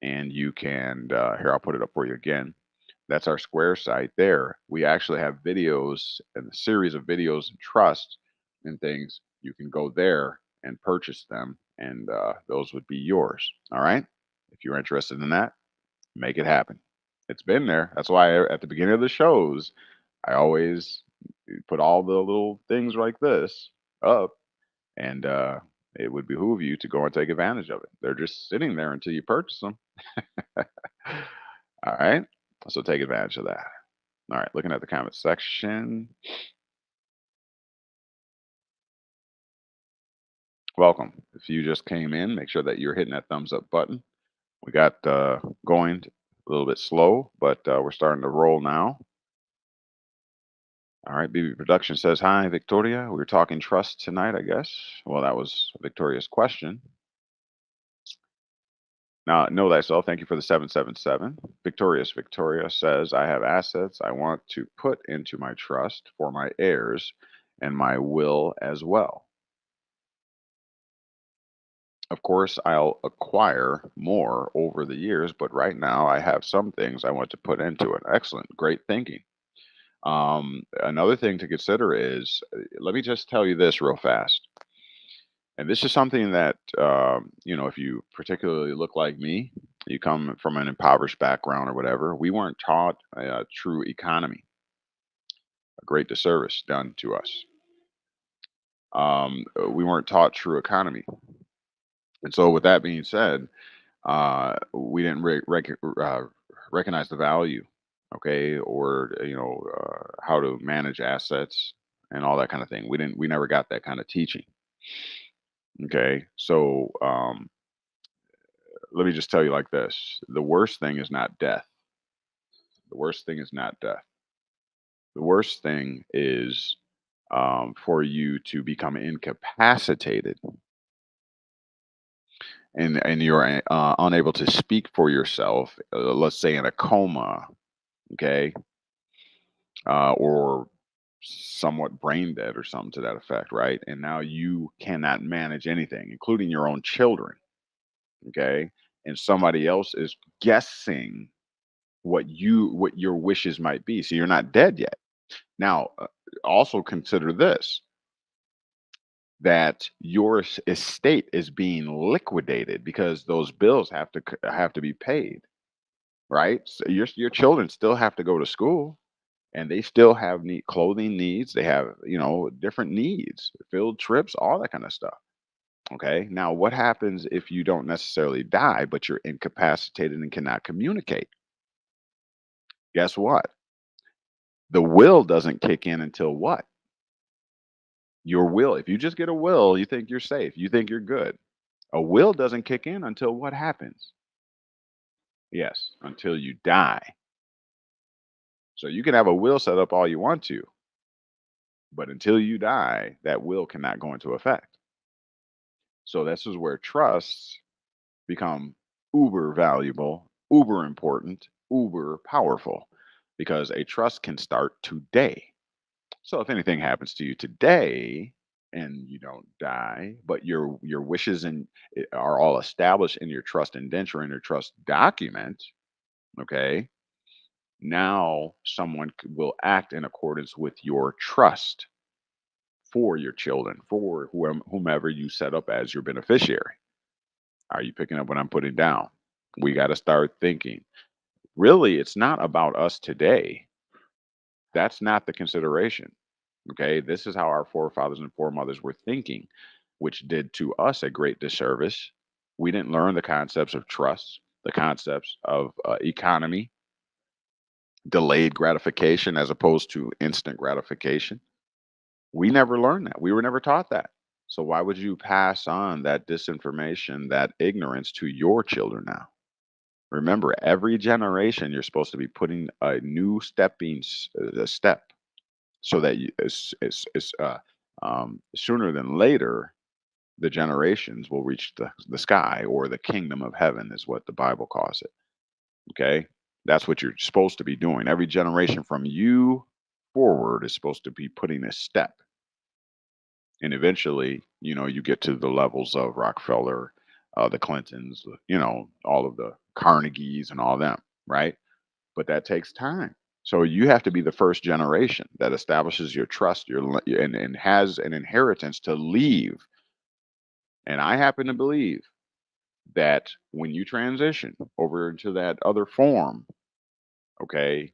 and you can, here, I'll put it up for you again. That's our Square site there. We actually have videos and a series of videos and trust and things. You can go there and purchase them, and those would be yours. All right. If you're interested in that, make it happen. It's been there. That's why at the beginning of the shows, I always put all the little things like this up, and it would behoove you to go and take advantage of it. They're just sitting there until you purchase them. All right. So take advantage of that. All right. Looking at the comment section. Welcome. If you just came in, make sure that you're hitting that thumbs up button. We got going a little bit slow, but we're starting to roll now. All right. BB Production says, hi, Victoria. We were talking trust tonight, I guess. Well, that was Victoria's question. Now, know thyself. Thank you for the 777. Victoria says, I have assets I want to put into my trust for my heirs and my will as well. Of course, I'll acquire more over the years, but right now I have some things I want to put into it. Excellent. Great thinking. Another thing to consider is, let me just tell you this real fast. And this is something that, if you particularly look like me, you come from an impoverished background or whatever, we weren't taught a true economy, a great disservice done to us. We weren't taught true economy. And so, with that being said, we didn't recognize the value, okay, or how to manage assets and all that kind of thing. We never got that kind of teaching. Okay, so let me just tell you like this: the worst thing is not death. The worst thing is not death. The worst thing is for you to become incapacitated and you're unable to speak for yourself. Let's say in a coma, okay, or somewhat brain dead or something to that effect, right? And now you cannot manage anything, including your own children, okay? And somebody else is guessing what your wishes might be. So you're not dead yet. Now, also consider this, that your estate is being liquidated because those bills have to be paid, right? So your children still have to go to school and they still have clothing needs. They have, different needs, field trips, all that kind of stuff. Okay. Now, what happens if you don't necessarily die, but you're incapacitated and cannot communicate? Guess what? The will doesn't kick in until what? Your will. If you just get a will, you think you're safe. You think you're good. A will doesn't kick in until what happens? Yes, until you die. So you can have a will set up all you want to, but until you die, that will cannot go into effect. So this is where trusts become uber valuable, uber important, uber powerful, because a trust can start today. So if anything happens to you today and you don't die, but your wishes are all established in your trust indenture and your trust document, okay? Now someone will act in accordance with your trust for your children, for whomever you set up as your beneficiary. Are you picking up what I'm putting down? We got to start thinking. Really, it's not about us today. That's not the consideration. Okay. This is how our forefathers and foremothers were thinking, which did to us a great disservice. We didn't learn the concepts of trust, the concepts of economy, delayed gratification as opposed to instant gratification. We never learned that. We were never taught that. So why would you pass on that disinformation, that ignorance to your children now? Remember, every generation you're supposed to be putting a new step so that sooner than later the generations will reach the sky or the kingdom of heaven is what the Bible calls it. Okay, that's what you're supposed to be doing. Every generation from you forward is supposed to be putting a step, and eventually, you get to the levels of Rockefeller, the Clintons, all of the Carnegies and all them, right? But that takes time. So you have to be the first generation that establishes your trust, and has an inheritance to leave. And I happen to believe that when you transition over into that other form, Okay,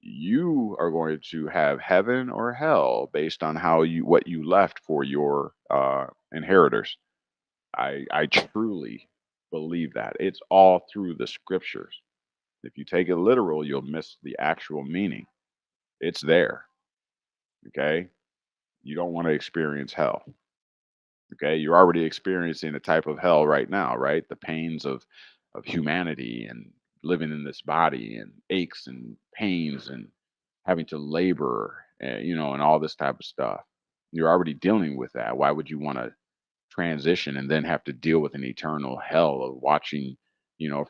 you are going to have heaven or hell based on how you what you left for your inheritors. I truly believe that. It's all through the scriptures. If you take it literal, you'll miss the actual meaning. It's there. Okay. You don't want to experience hell. Okay. You're already experiencing a type of hell right now, right? The pains of humanity and living in this body and aches and pains and having to labor, and all this type of stuff. You're already dealing with that. Why would you want to transition and then have to deal with an eternal hell of watching,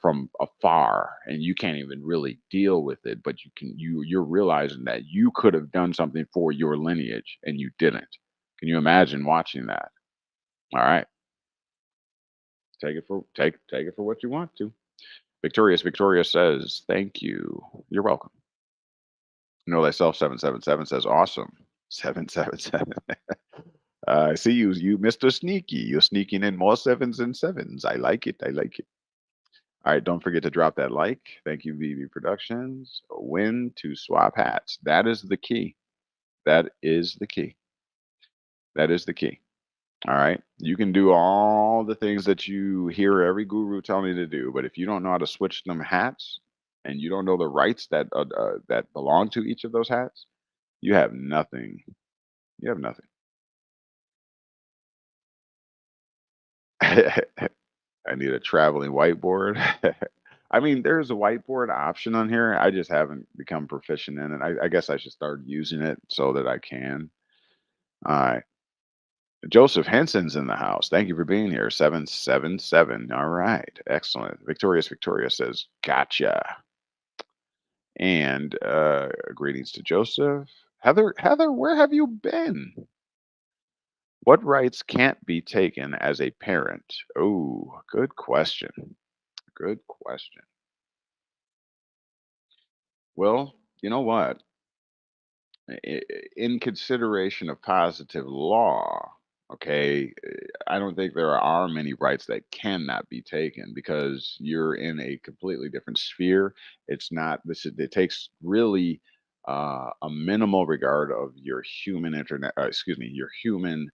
from afar, and you can't even really deal with it, but you're realizing that you could have done something for your lineage and you didn't. Can you imagine watching that? All right. Take it for what you want to. Victoria says, thank you. You're welcome. Know thyself 777 says, awesome. 777. I see you, Mr. Sneaky. You're sneaking in more sevens and sevens. I like it. I like it. All right, don't forget to drop that like. Thank you, VV Productions. When to swap hats. That is the key. That is the key. That is the key. All right. You can do all the things that you hear every guru telling you to do, but if you don't know how to switch them hats and you don't know the rights that belong to each of those hats, you have nothing. You have nothing. I need a traveling whiteboard. I mean, there's a whiteboard option on here. I just haven't become proficient in it. I guess I should start using it so that I can. All right. Joseph Henson's in the house. Thank you for being here. 777. All right. Excellent. Victoria says, gotcha. And greetings to Joseph. Heather, where have you been? What rights can't be taken as a parent? Oh, good question. Good question. Well, you know what? In consideration of positive law, okay, I don't think there are many rights that cannot be taken because you're in a completely different sphere. It's not this. It takes really a minimal regard of your human internet. Excuse me, your human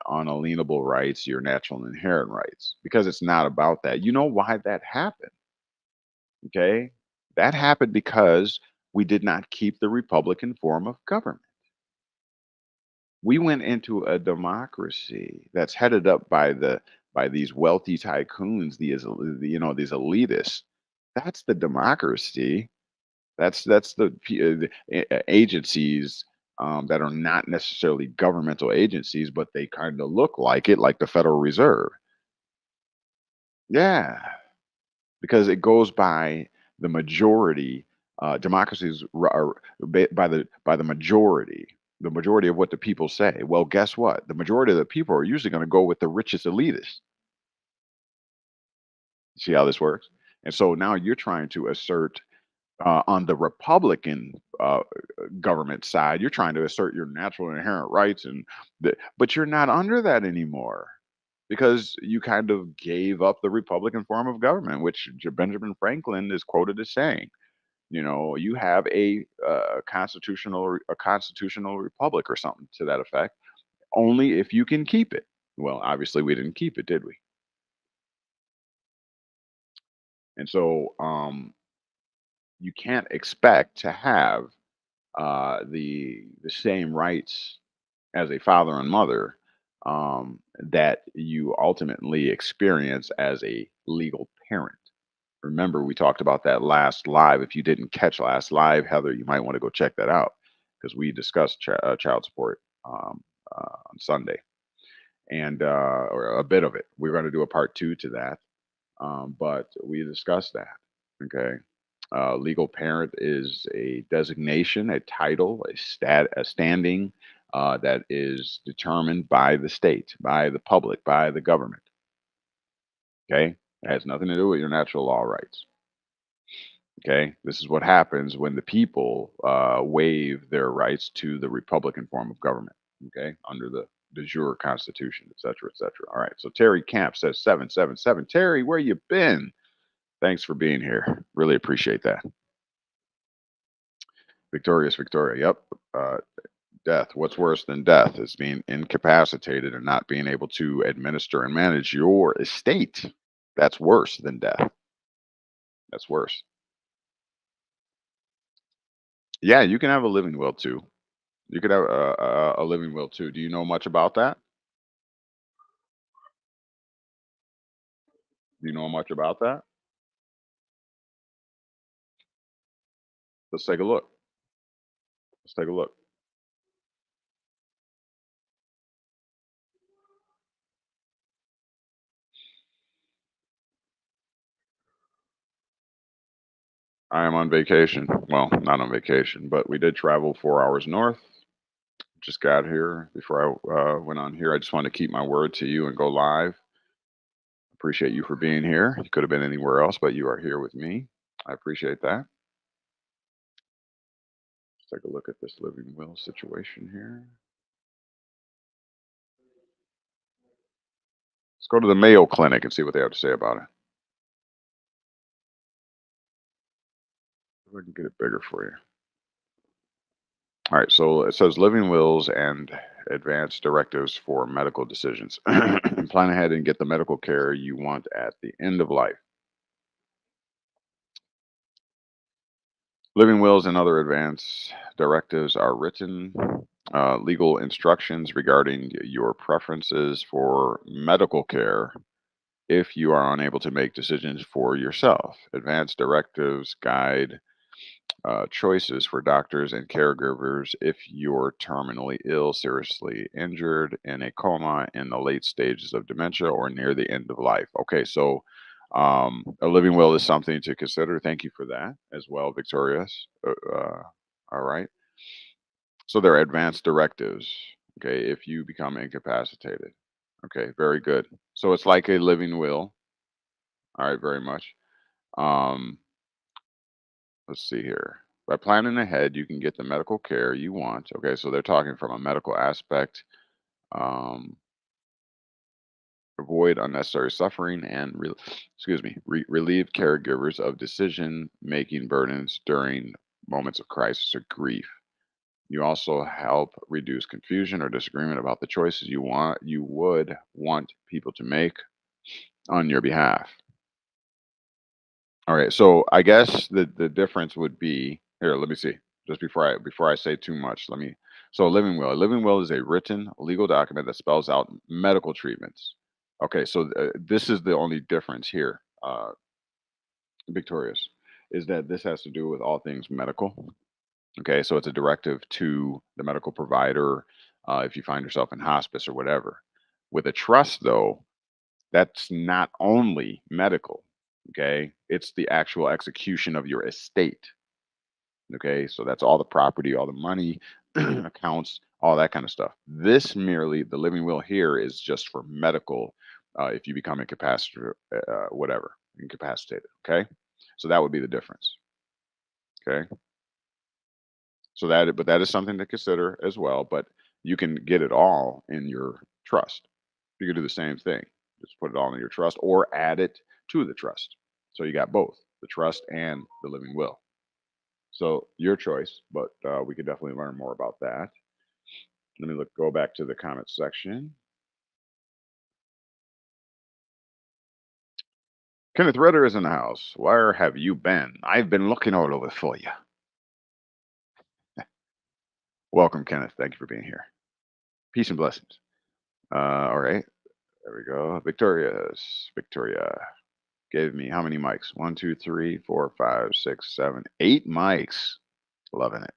unalienable rights, your natural and inherent rights, because it's not about that. You know why that happened? Okay. That happened because we did not keep the Republican form of government. We went into a democracy that's headed up by these wealthy tycoons, these elitists. That's the democracy. That's the agencies that are not necessarily governmental agencies, but they kind of look like it, like the Federal Reserve. Yeah, because it goes by the majority. Democracies are by the majority, the majority of what the people say. Well, guess what? The majority of the people are usually going to go with the richest elitists. See how this works? And so now you're trying to assert on the Republican government side, you're trying to assert your natural and inherent rights, but you're not under that anymore because you kind of gave up the Republican form of government, which Benjamin Franklin is quoted as saying. You have a constitutional republic or something to that effect, only if you can keep it. Well, obviously we didn't keep it, did we? And so you can't expect to have the same rights as a father and mother that you ultimately experience as a legal parent. Remember, we talked about that last live. If you didn't catch last live, Heather, you might want to go check that out because we discussed child support on Sunday or a bit of it. We're going to do a part two to that, but we discussed that. Okay. Legal parent is a designation, a title, a standing that is determined by the state, by the public, by the government. Okay, it has nothing to do with your natural law rights. Okay, this is what happens when the people waive their rights to the Republican form of government. Okay, under the de jure Constitution, et cetera, et cetera. All right, so Terry Camp says 777. Terry, where you been? Thanks for being here. Really appreciate that. Victoria. Yep. Death. What's worse than death is being incapacitated and not being able to administer and manage your estate. That's worse than death. That's worse. Yeah, you can have a living will too. You could have a living will too. Do you know much about that? Do you know much about that? Let's take a look. Let's take a look. I am on vacation. Well, not on vacation, but we did travel 4 hours north. Just got here before I went on here. I just wanted to keep my word to you and go live. Appreciate you for being here. You could have been anywhere else, but you are here with me. I appreciate that. Let's take a look at this living will situation here. Let's go to the Mayo Clinic and see what they have to say about it. If I can get it bigger for you. All right, so it says living wills and advance directives for medical decisions. Plan ahead and get the medical care you want at the end of life. Living wills and other advance directives are written legal instructions regarding your preferences for medical care if you are unable to make decisions for yourself. Advance directives guide choices for doctors and caregivers if you're terminally ill, seriously injured, in a coma, in the late stages of dementia, or near the end of life. Okay, so a living will is something to consider. Thank you for that as well, Victorious. All right. So there are advanced directives. Okay, if you become incapacitated. Okay, very good. So it's like a living will. All right, very much. Um, let's see here. By planning ahead, you can get the medical care you want. Okay, so they're talking from a medical aspect. Um, avoid unnecessary suffering and relieve caregivers of decision-making burdens during moments of crisis or grief. You also help reduce confusion or disagreement about the choices you would want people to make on your behalf. All right, so I guess the difference would be here. Let me see. Just before I say too much, let me. So a living will. A living will is a written legal document that spells out medical treatments. Okay, so this is the only difference here, Victorious, is that this has to do with all things medical. Okay, so it's a directive to the medical provider if you find yourself in hospice or whatever. With a trust, though, that's not only medical. Okay, it's the actual execution of your estate. Okay, so that's all the property, all the money, accounts, all that kind of stuff. This merely, the living will here is just for medical if you become incapacitated, whatever, incapacitated. Okay, so that would be the difference. Okay. So but that is something to consider as well. But you can get it all in your trust. You can do the same thing. Just put it all in your trust or add it to the trust. So you got both the trust and the living will. So your choice, but we could definitely learn more about that. Let me go back to the comment section. Kenneth Ritter is in the house. Where have you been? I've been looking all over for you. Welcome, Kenneth. Thank you for being here. Peace and blessings. All right. There we go. Victoria gave me how many mics? 1, 2, 3, 4, 5, 6, 7, 8 mics. Loving it.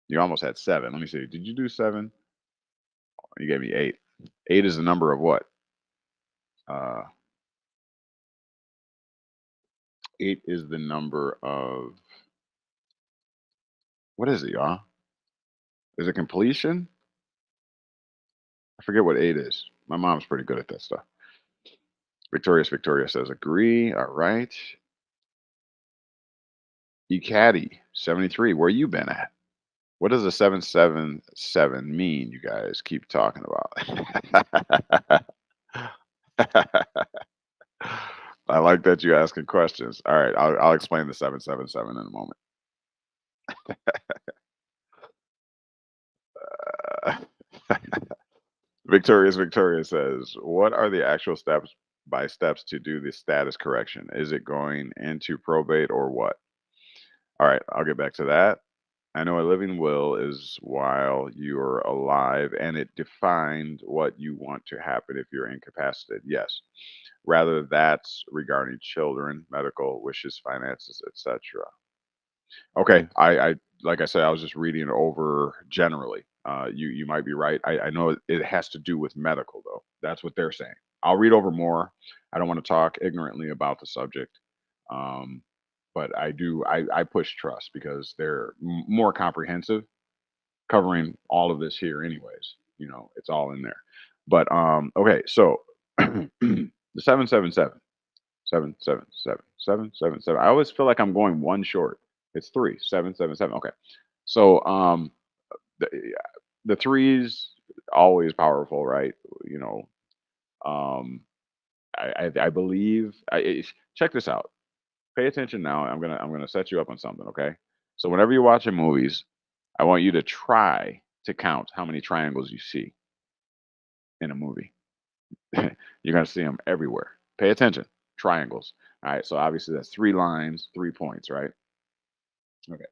You almost had 7. Let me see. Did you do 7? You gave me 8. 8 is the number of what? 8 is the number of what is it, y'all? Is it completion? I forget what 8 is. My mom's pretty good at that stuff. Victoria says agree. All right. Caddy 73. Where you been at? What does a 777 mean? You guys keep talking about. I like that you asking questions. All right, I'll explain the 777 in a moment. Uh, Victoria says, "What are the actual steps by steps to do the status correction? Is it going into probate or what?" All right, I'll get back to that. I know a living will is while you're alive, and it defined what you want to happen if you're incapacitated. Yes, rather that's regarding children, medical wishes, finances, etc. Okay, I like I said, I was just reading over generally. You might be right. I know it has to do with medical though. That's what they're saying. I'll read over more. I don't want to talk ignorantly about the subject, um, but I do. I push trust because they're more comprehensive, covering all of this here. Anyways, it's all in there. But okay, so the 777. 777. I always feel like I'm going one short. It's three. 777. Okay. So the, the threes always powerful, right? You know, um I believe check this out. Pay attention now. I'm gonna set you up on something, okay? So whenever you're watching movies, I want you to try to count how many triangles you see in a movie. You're gonna see them everywhere. Pay attention. Triangles. All right. So obviously that's three lines, 3 points, right? Okay.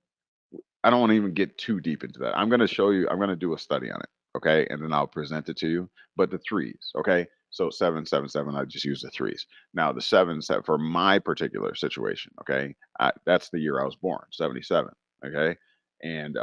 I don't want to even get too deep into that. I'm going to show you, I'm going to do a study on it. Okay. And then I'll present it to you. But the threes. Okay. So 777, I just use the threes. Now, the sevens that for my particular situation. Okay. That's the year I was born, 77. Okay. And,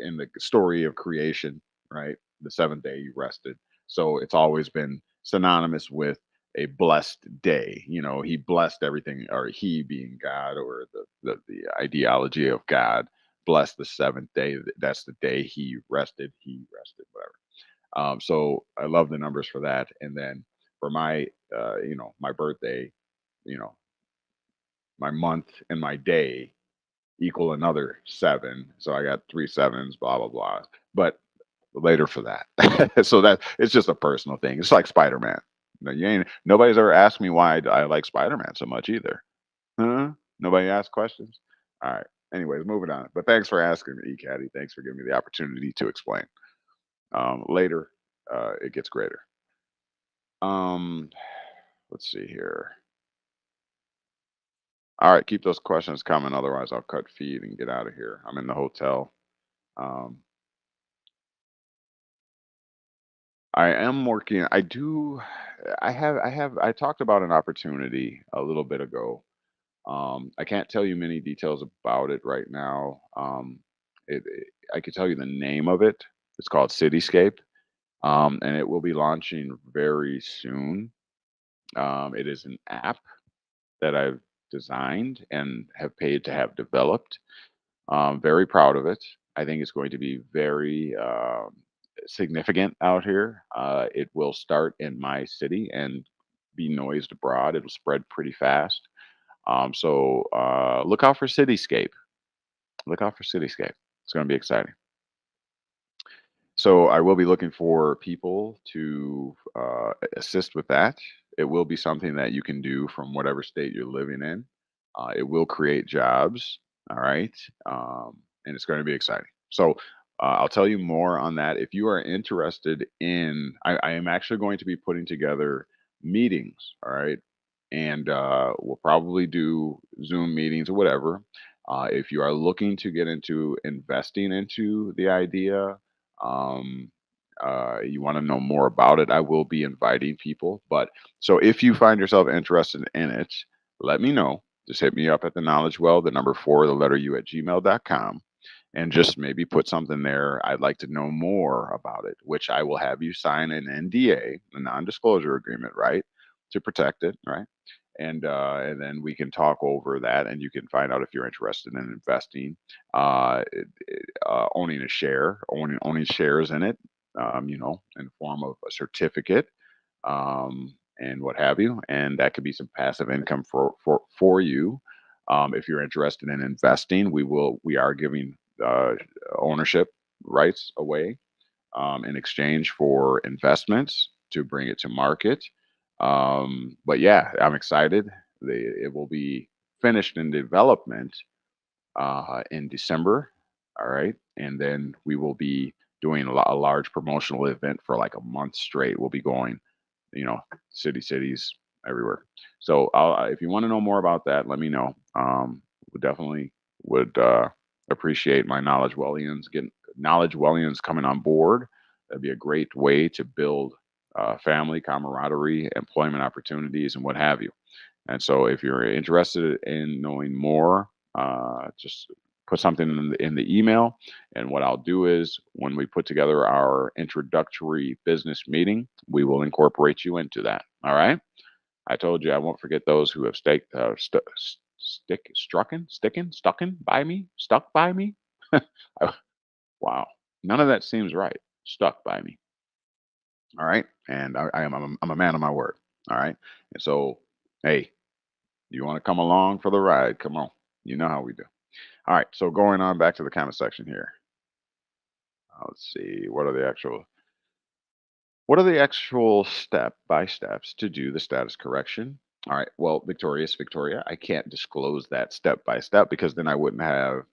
in the story of creation, right? The seventh day you rested. So it's always been synonymous with a blessed day. He blessed everything, or he being God, or the ideology of God, blessed the seventh day. That's the day he rested. He rested, whatever. So I love the numbers for that. And then for my birthday, you know, my month and my day equal another seven. So I got three sevens, blah blah blah. But later for that. So that it's just a personal thing. It's like Spider Man. Nobody's ever asked me why I like Spider Man so much either. Huh? Nobody asked questions. All right. Anyways, moving on. But thanks for asking me, Caddy. Thanks for giving me the opportunity to explain. Later, it gets greater. Um, let's see here. All right, keep those questions coming. Otherwise, I'll cut feed and get out of here. I'm in the hotel. Um, I am working. I do. I talked about an opportunity a little bit ago. I can't tell you many details about it right now. I could tell you the name of it. It's called Cityscape, and it will be launching very soon. It is an app that I've designed and have paid to have developed. Very proud of it. I think it's going to be very significant out here. It will start in my city and be noised abroad. It'll spread pretty fast. So look out for Cityscape. Look out for Cityscape. It's going to be exciting. So I will be looking for people to assist with that. It will be something that you can do from whatever state you're living in. It will create jobs. All right. And it's going to be exciting. So I'll tell you more on that. If you are interested in, I am actually going to be putting together meetings. All right. And we'll probably do Zoom meetings or whatever. If you are looking to get into investing into the idea, um, you want to know more about it, I will be inviting people. But so if you find yourself interested in it, let me know. Just hit me up at the knowledge well, the number four, the letter U at gmail.com, and just maybe put something there. I'd like to know more about it, which I will have you sign an NDA, a non disclosure agreement, right? To protect it, right? And then we can talk over that, and you can find out if you're interested in investing, owning a share, owning shares in it, in form of a certificate, and what have you. And that could be some passive income for you. If you're interested in investing, we are giving uh, ownership rights away in exchange for investments to bring it to market. But yeah, I'm excited. It will be finished in development in December. All right. And then we will be doing a large promotional event for like a month straight. We'll be going, you know, cities everywhere. So if you want to know more about that, let me know. We definitely would appreciate my knowledge wellians coming on board. That'd be a great way to build family camaraderie, employment opportunities, and what have you. And so, if you're interested in knowing more, just put something in the email. And what I'll do is, when we put together our introductory business meeting, we will incorporate you into that. All right. I told you I won't forget those who have stuck by me. Wow, none of that seems right. Stuck by me. All right, and I'm a man of my word. All right, and so hey, you want to come along for the ride? Come on. You know how we do. All right. So going on back to the comment section here. Let's see. What are the actual step by steps to do the status correction? All right. Well, Victoria, I can't disclose that step by step because then I wouldn't have,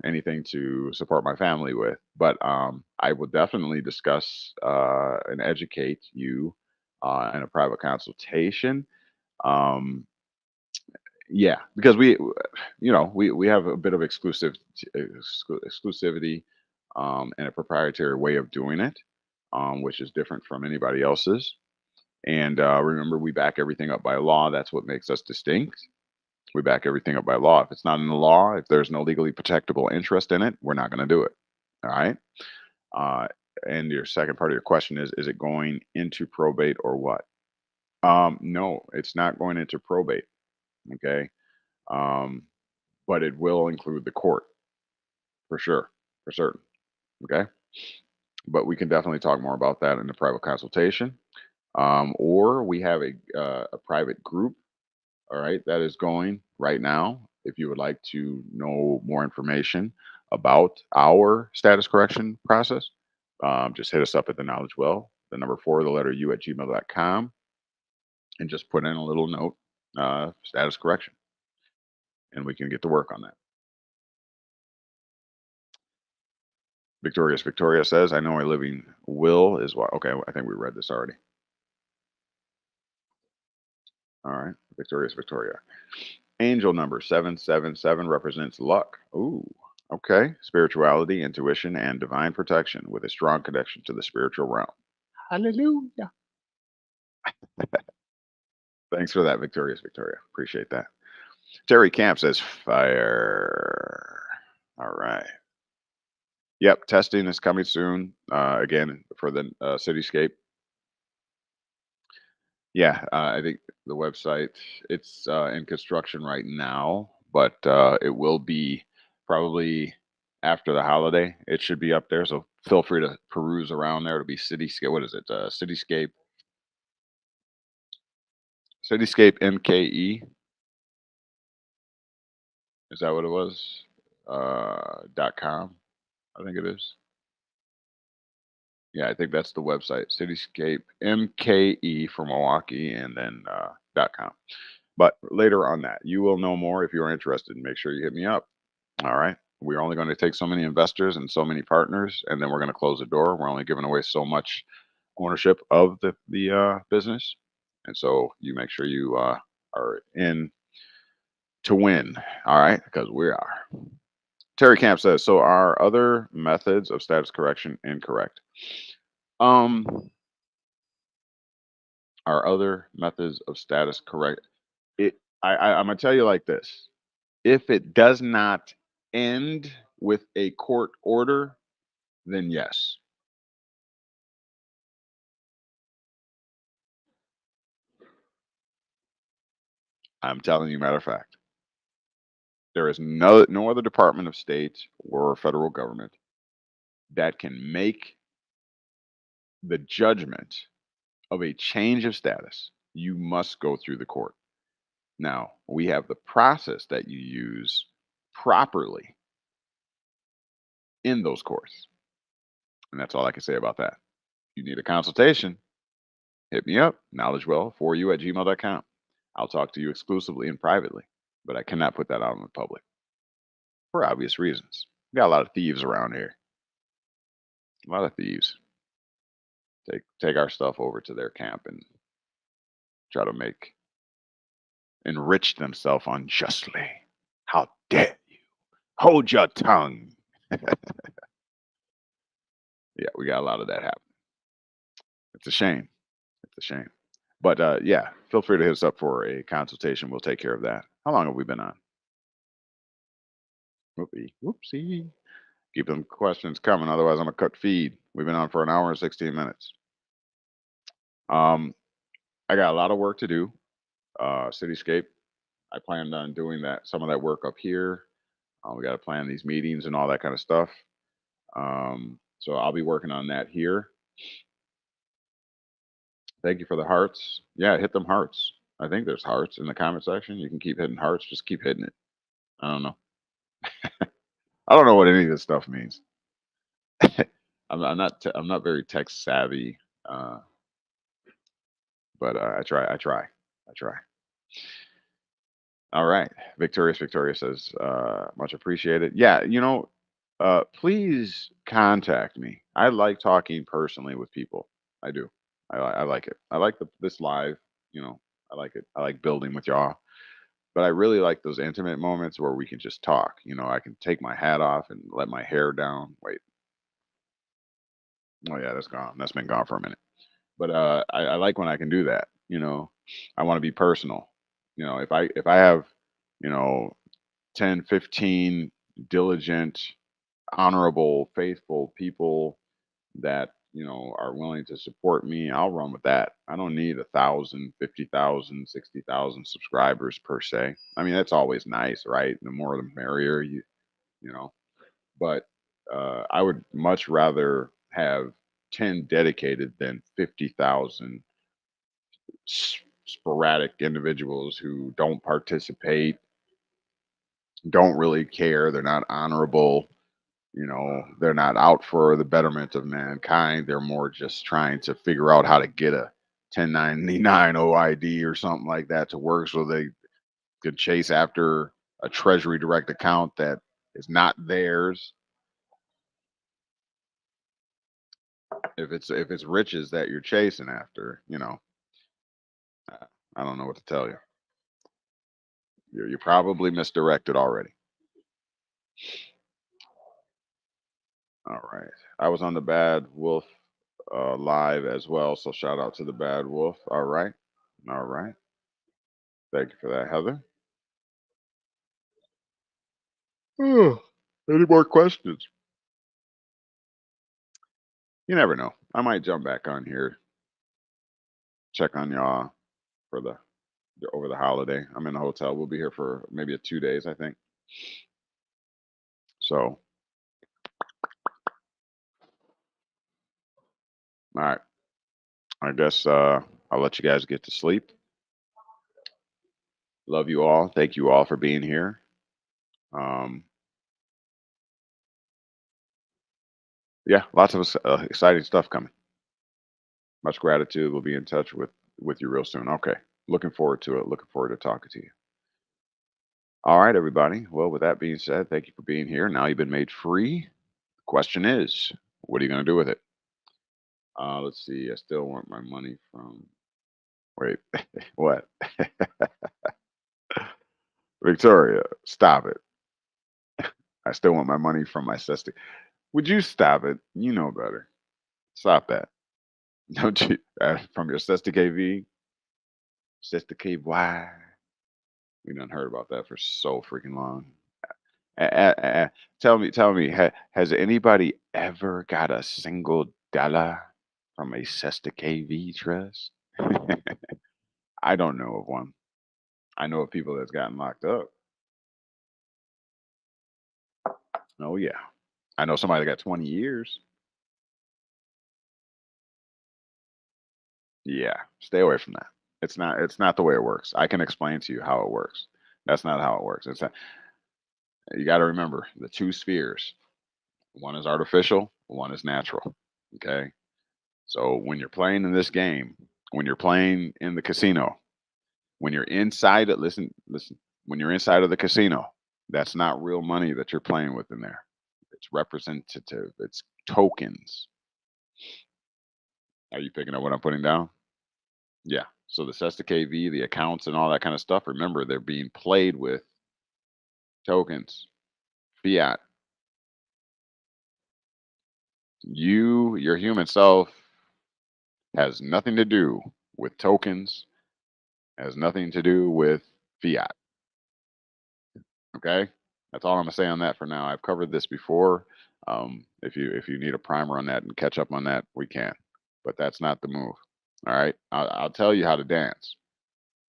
anything to support my family with. But I will definitely discuss and educate you in a private consultation. Um, Yeah, because we have a bit of exclusivity and a proprietary way of doing it, which is different from anybody else's. And remember, we back everything up by law. That's what makes us distinct. We back everything up by law. If it's not in the law, if there's no legally protectable interest in it, we're not going to do it. All right. Uh, and your second part of your question is it going into probate or what? No, it's not going into probate. Okay. Um, but it will include the court for sure, for certain. Okay, but we can definitely talk more about that in the private consultation, or we have a private group. All right, that is going right now. If you would like to know more information about our status correction process, just hit us up at the knowledge well, the number four, the letter U at gmail.com, and just put in a little note, status correction, and we can get to work on that. Victoria says, I know a living will is what. Okay, I think we read this already. All right, Victoria. Angel number 777 represents luck. Ooh, okay. Spirituality, intuition, and divine protection with a strong connection to the spiritual realm. Hallelujah. Thanks for that, Victoria. Appreciate that. Terry Camp says, fire. All right. Yep, testing is coming soon. Again, for the cityscape. Yeah, I think the website, it's in construction right now, but it will be probably after the holiday. It should be up there, so feel free to peruse around there. It'll be Cityscape. What is it? Cityscape MKE. Is that what it was? .com. I think it is. Yeah, I think that's the website. Cityscape MKE for Milwaukee, and then .com. But later on that, you will know more if you are interested. Make sure you hit me up. All right. We're only going to take so many investors and so many partners, and then we're going to close the door. We're only giving away so much ownership of the business, and so you make sure you are in to win. All right, because we are. Terry Camp says, so are other methods of status correction incorrect? Um, are other methods of status correct? I'm gonna tell you like this: if it does not end with a court order, then yes. I'm telling you, matter of fact, there is no other Department of State or federal government that can make the judgment of a change of status. You must go through the court. Now, we have the process that you use properly in those courts. And that's all I can say about that. You need a consultation. hit me up, knowledgewell4u@gmail.com. I'll talk to you exclusively and privately, but I cannot put that out in the public for obvious reasons. We got a lot of thieves around here. A lot of thieves take our stuff over to their camp and try to enrich themselves unjustly. How dare you? Hold your tongue. Yeah, we got a lot of that happening. It's a shame. It's a shame. But yeah, feel free to hit us up for a consultation. We'll take care of that. How long have we been on? Whoopsie. Keep them questions coming. Otherwise, I'm going to cut feed. We've been on for an hour and 16 minutes. I got a lot of work to do. Cityscape. I planned on doing some of that work up here. We got to plan these meetings and all that kind of stuff. So I'll be working on that here. Thank you for the hearts. Yeah, hit them hearts. I think there's hearts in the comment section. You can keep hitting hearts. Just keep hitting it. I don't know. I don't know what any of this stuff means. I'm not very tech savvy, but I try. All right, Victoria says much appreciated. Yeah, please contact me. I like talking personally with people. I do. I like it. I like this live. I like it. I like building with y'all. But I really like those intimate moments where we can just talk. I can take my hat off and let my hair down. Wait. Oh yeah, that's gone. That's been gone for a minute. But I like when I can do that. I want to be personal. If I have, you know, 10, 15 diligent, honorable, faithful people that are willing to support me, I'll run with that. I don't need 1,000, 50,000, 60,000 subscribers per se. I mean, that's always nice, right? The more the merrier. You know. But I would much rather have 10 dedicated than 50,000 sporadic individuals who don't participate, don't really care, they're not honorable, they're not out for the betterment of mankind. They're more just trying to figure out how to get a 1099 OID or something like that to work so they could chase after a Treasury Direct account that is not theirs. If it's riches that you're chasing after, I don't know what to tell you. You're probably misdirected already. All right. I was on the Bad Wolf live as well, so shout out to the Bad Wolf. All right. All right. Thank you for that, Heather. Any more questions? You never know. I might jump back on here, check on y'all for over the holiday. I'm in a hotel. We'll be here for maybe 2 days, I think. So, all right. I guess I'll let you guys get to sleep. Love you all. Thank you all for being here. Yeah, lots of exciting stuff coming. Much gratitude. We'll be in touch with you real soon. Okay. Looking forward to it. Looking forward to talking to you. All right, everybody. Well, with that being said, thank you for being here. Now you've been made free. The question is, what are you going to do with it? Let's see. I still want my money from. Wait, what? Victoria, stop it. I still want my money from my sister. Would you stop it? You know better. Stop that. Don't you? From your sister KV, sister KY. We done heard about that for so freaking long. Tell me, has anybody ever got a single dollar from a Sesta KV trust? I don't know of one. I know of people that's gotten locked up. Oh yeah, I know somebody that got 20 years. Yeah, stay away from that. It's not the way it works. I can explain to you how it works. That's not how it works. You got to remember the two spheres. One is artificial, one is natural. Okay. So when you're playing in this game, When you're playing in the casino, when you're inside it, listen, when you're inside of the casino, that's not real money that you're playing with in there. It's representative, it's tokens. Are you picking up what I'm putting down? Yeah. So the SESTA KV, the accounts and all that kind of stuff, remember they're being played with tokens, fiat. Your human self has nothing to do with tokens, has nothing to do with fiat. Okay? That's all I'm gonna say on that for now. I've covered this before. If you need a primer on that and catch up on that, we can. But that's not the move. All right. I'll tell you how to dance.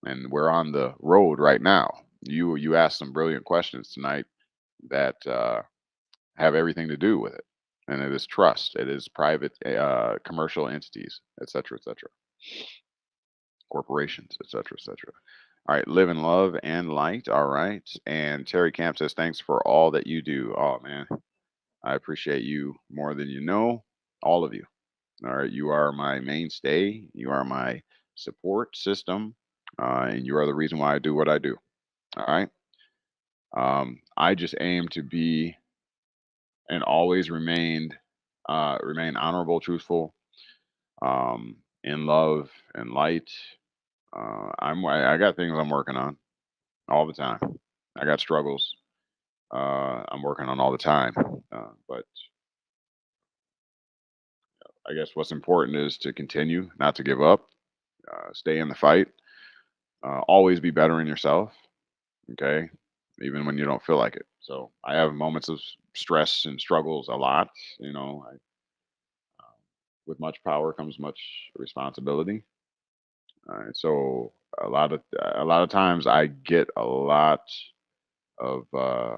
And we're on the road right now. You asked some brilliant questions tonight that have everything to do with it. And it is trust. It is private, commercial entities, et cetera, corporations, et cetera. All right, live in love and light. All right. And Terry Camp says, thanks for all that you do. Oh, man, I appreciate you more than you know, all of you. All right. You are my mainstay. You are my support system. And you are the reason why I do what I do. All right. I just aim to be and always remain honorable, truthful, in love and light. I got things I'm working on all the time. I got struggles I'm working on all the time. But I guess what's important is to continue, not to give up, stay in the fight, always be bettering yourself. Okay, even when you don't feel like it. So I have moments of stress and struggles a lot. You know, with much power comes much responsibility. So a lot of times I get a lot of uh,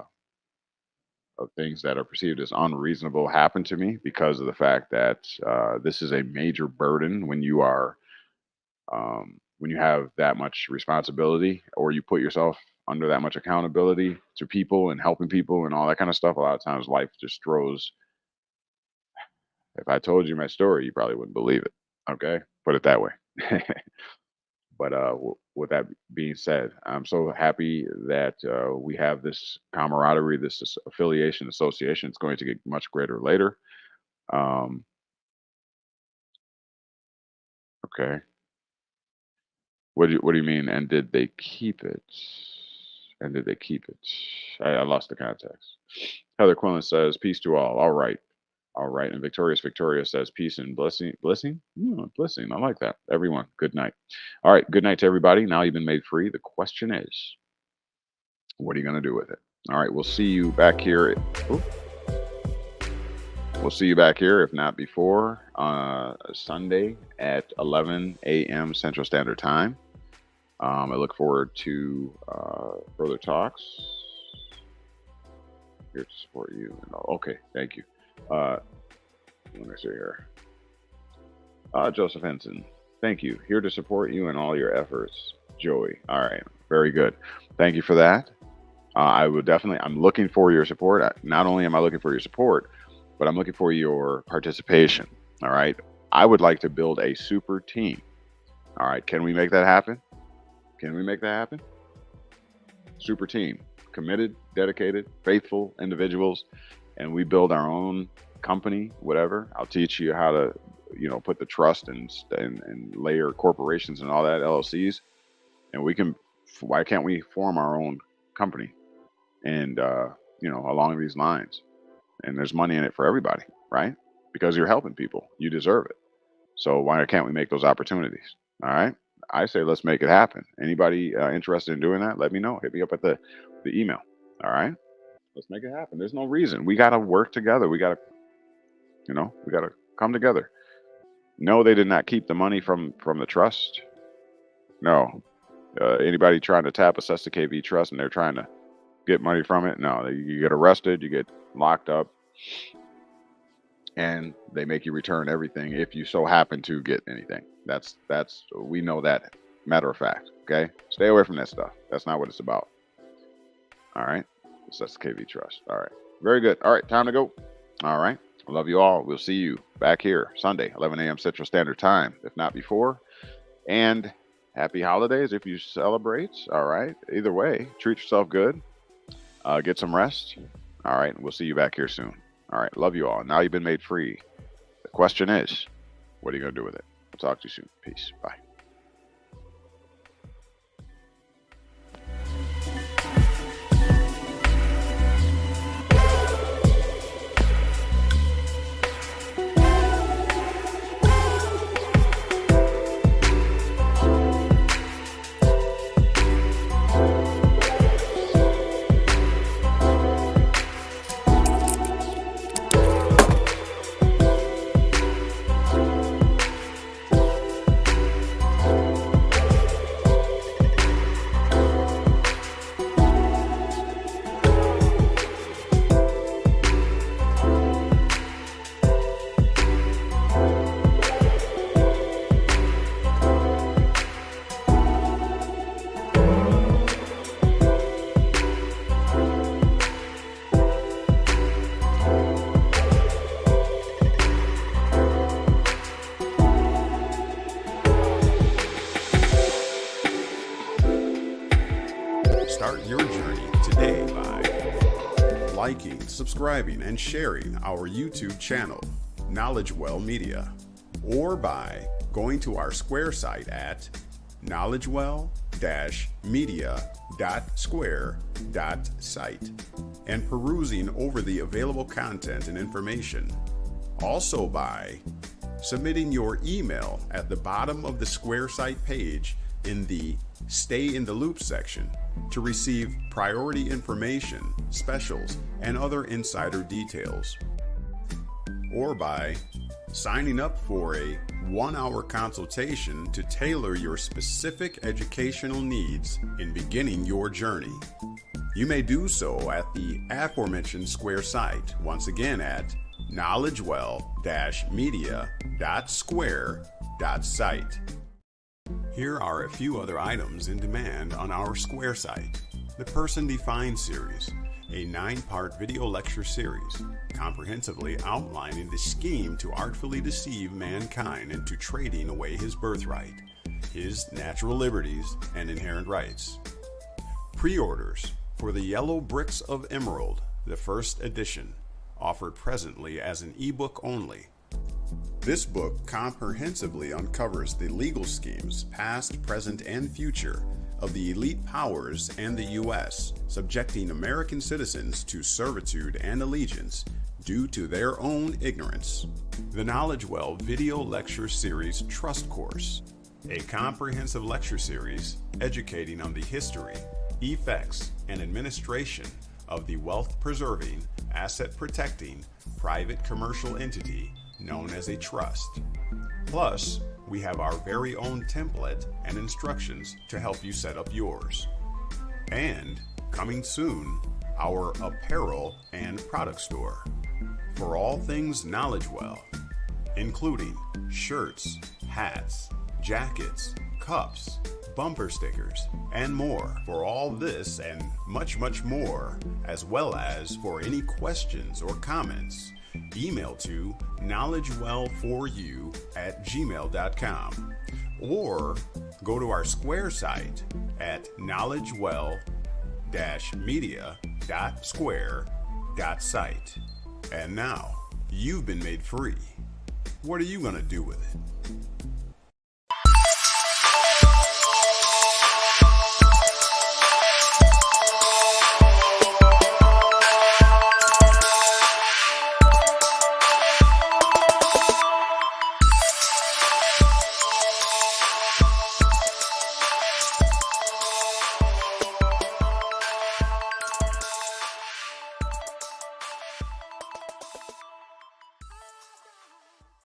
of things that are perceived as unreasonable happen to me because of the fact that this is a major burden when you have that much responsibility or you put yourself under that much accountability to people and helping people and all that kind of stuff. A lot of times life just throws. If I told you my story, you probably wouldn't believe it. Okay, put it that way. But with that being said, I'm so happy that we have this camaraderie, this affiliation, association. It's going to get much greater later. Um, okay. What do you mean? And did they keep it? And did they keep it? I lost the context. Heather Quillen says, "Peace to all." All right. All right. And Victoria says, "Peace and blessing." Blessing? Blessing. I like that. Everyone, good night. All right. Good night to everybody. Now you've been made free. The question is, what are you going to do with it? All right. We'll see you back here. We'll see you back here, if not before, Sunday at 11 a.m. Central Standard Time. I look forward to further talks. Here to support you. Okay, thank you. Let me see here. Joseph Henson, thank you. Here to support you in all your efforts. Joey. All right, very good. Thank you for that. I would definitely, I'm looking for your support. Not only am I looking for your support, but I'm looking for your participation. All right. I would like to build a super team. All right. Can we make that happen? Can we make that happen? Super team, committed, dedicated, faithful individuals, and we build our own company, whatever. I'll teach you how to, put the trust and layer corporations and all that, LLCs, and why can't we form our own company and, along these lines? And there's money in it for everybody, right? Because you're helping people, you deserve it. So why can't we make those opportunities? All right. I say let's make it happen. Anybody interested in doing that? Let me know. Hit me up at the email. All right. Let's make it happen. There's no reason. We got to work together. We got to come together. No, they did not keep the money from the trust. No. Anybody trying to tap a SESTA KV trust and they're trying to get money from it? No, you get arrested, you get locked up, and they make you return everything if you so happen to get anything. That's we know that, matter of fact. Okay, stay away from that stuff. That's not what it's about. All right, that's the KV Trust. All right, very good. All right, time to go. All right, I love you all. We'll see you back here Sunday, 11 a.m. Central Standard Time, if not before. And happy holidays if you celebrate. All right. Either way, treat yourself good. Get some rest. All right. We'll see you back here soon. All right. Love you all. Now you've been made free. The question is, what are you going to do with it? We'll talk to you soon. Peace. Bye.
Start your journey today by liking, subscribing, and sharing our YouTube channel, KnowledgeWell Media, or by going to our Square site at knowledgewell-media.square.site and perusing over the available content and information. Also by submitting your email at the bottom of the Square site page in the Stay in the Loop section to receive priority information, specials, and other insider details. Or by signing up for a 1-hour consultation to tailor your specific educational needs in beginning your journey. You may do so at the aforementioned Square site, once again at knowledgewell-media.square.site. Here are a few other items in demand on our Square site. The Person Defined series, a 9-part video lecture series, comprehensively outlining the scheme to artfully deceive mankind into trading away his birthright, his natural liberties, and inherent rights. Pre-orders for The Yellow Bricks of Emerald, the first edition, offered presently as an ebook only. This book comprehensively uncovers the legal schemes, past, present, and future, of the elite powers and the U.S., subjecting American citizens to servitude and allegiance due to their own ignorance. The KnowledgeWell Video Lecture Series Trust Course, a comprehensive lecture series educating on the history, effects, and administration of the wealth-preserving, asset-protecting, private commercial entity known as a trust. Plus, we have our very own template and instructions to help you set up yours. And, coming soon, our apparel and product store for all things KnowledgeWell, including shirts, hats, jackets, cups, bumper stickers, and more. For all this and much, much more, as well as for any questions or comments, email to knowledgewell4u@gmail.com or go to our Square site at knowledgewell-media.square.site. And now, you've been made free. What are you going to do with it?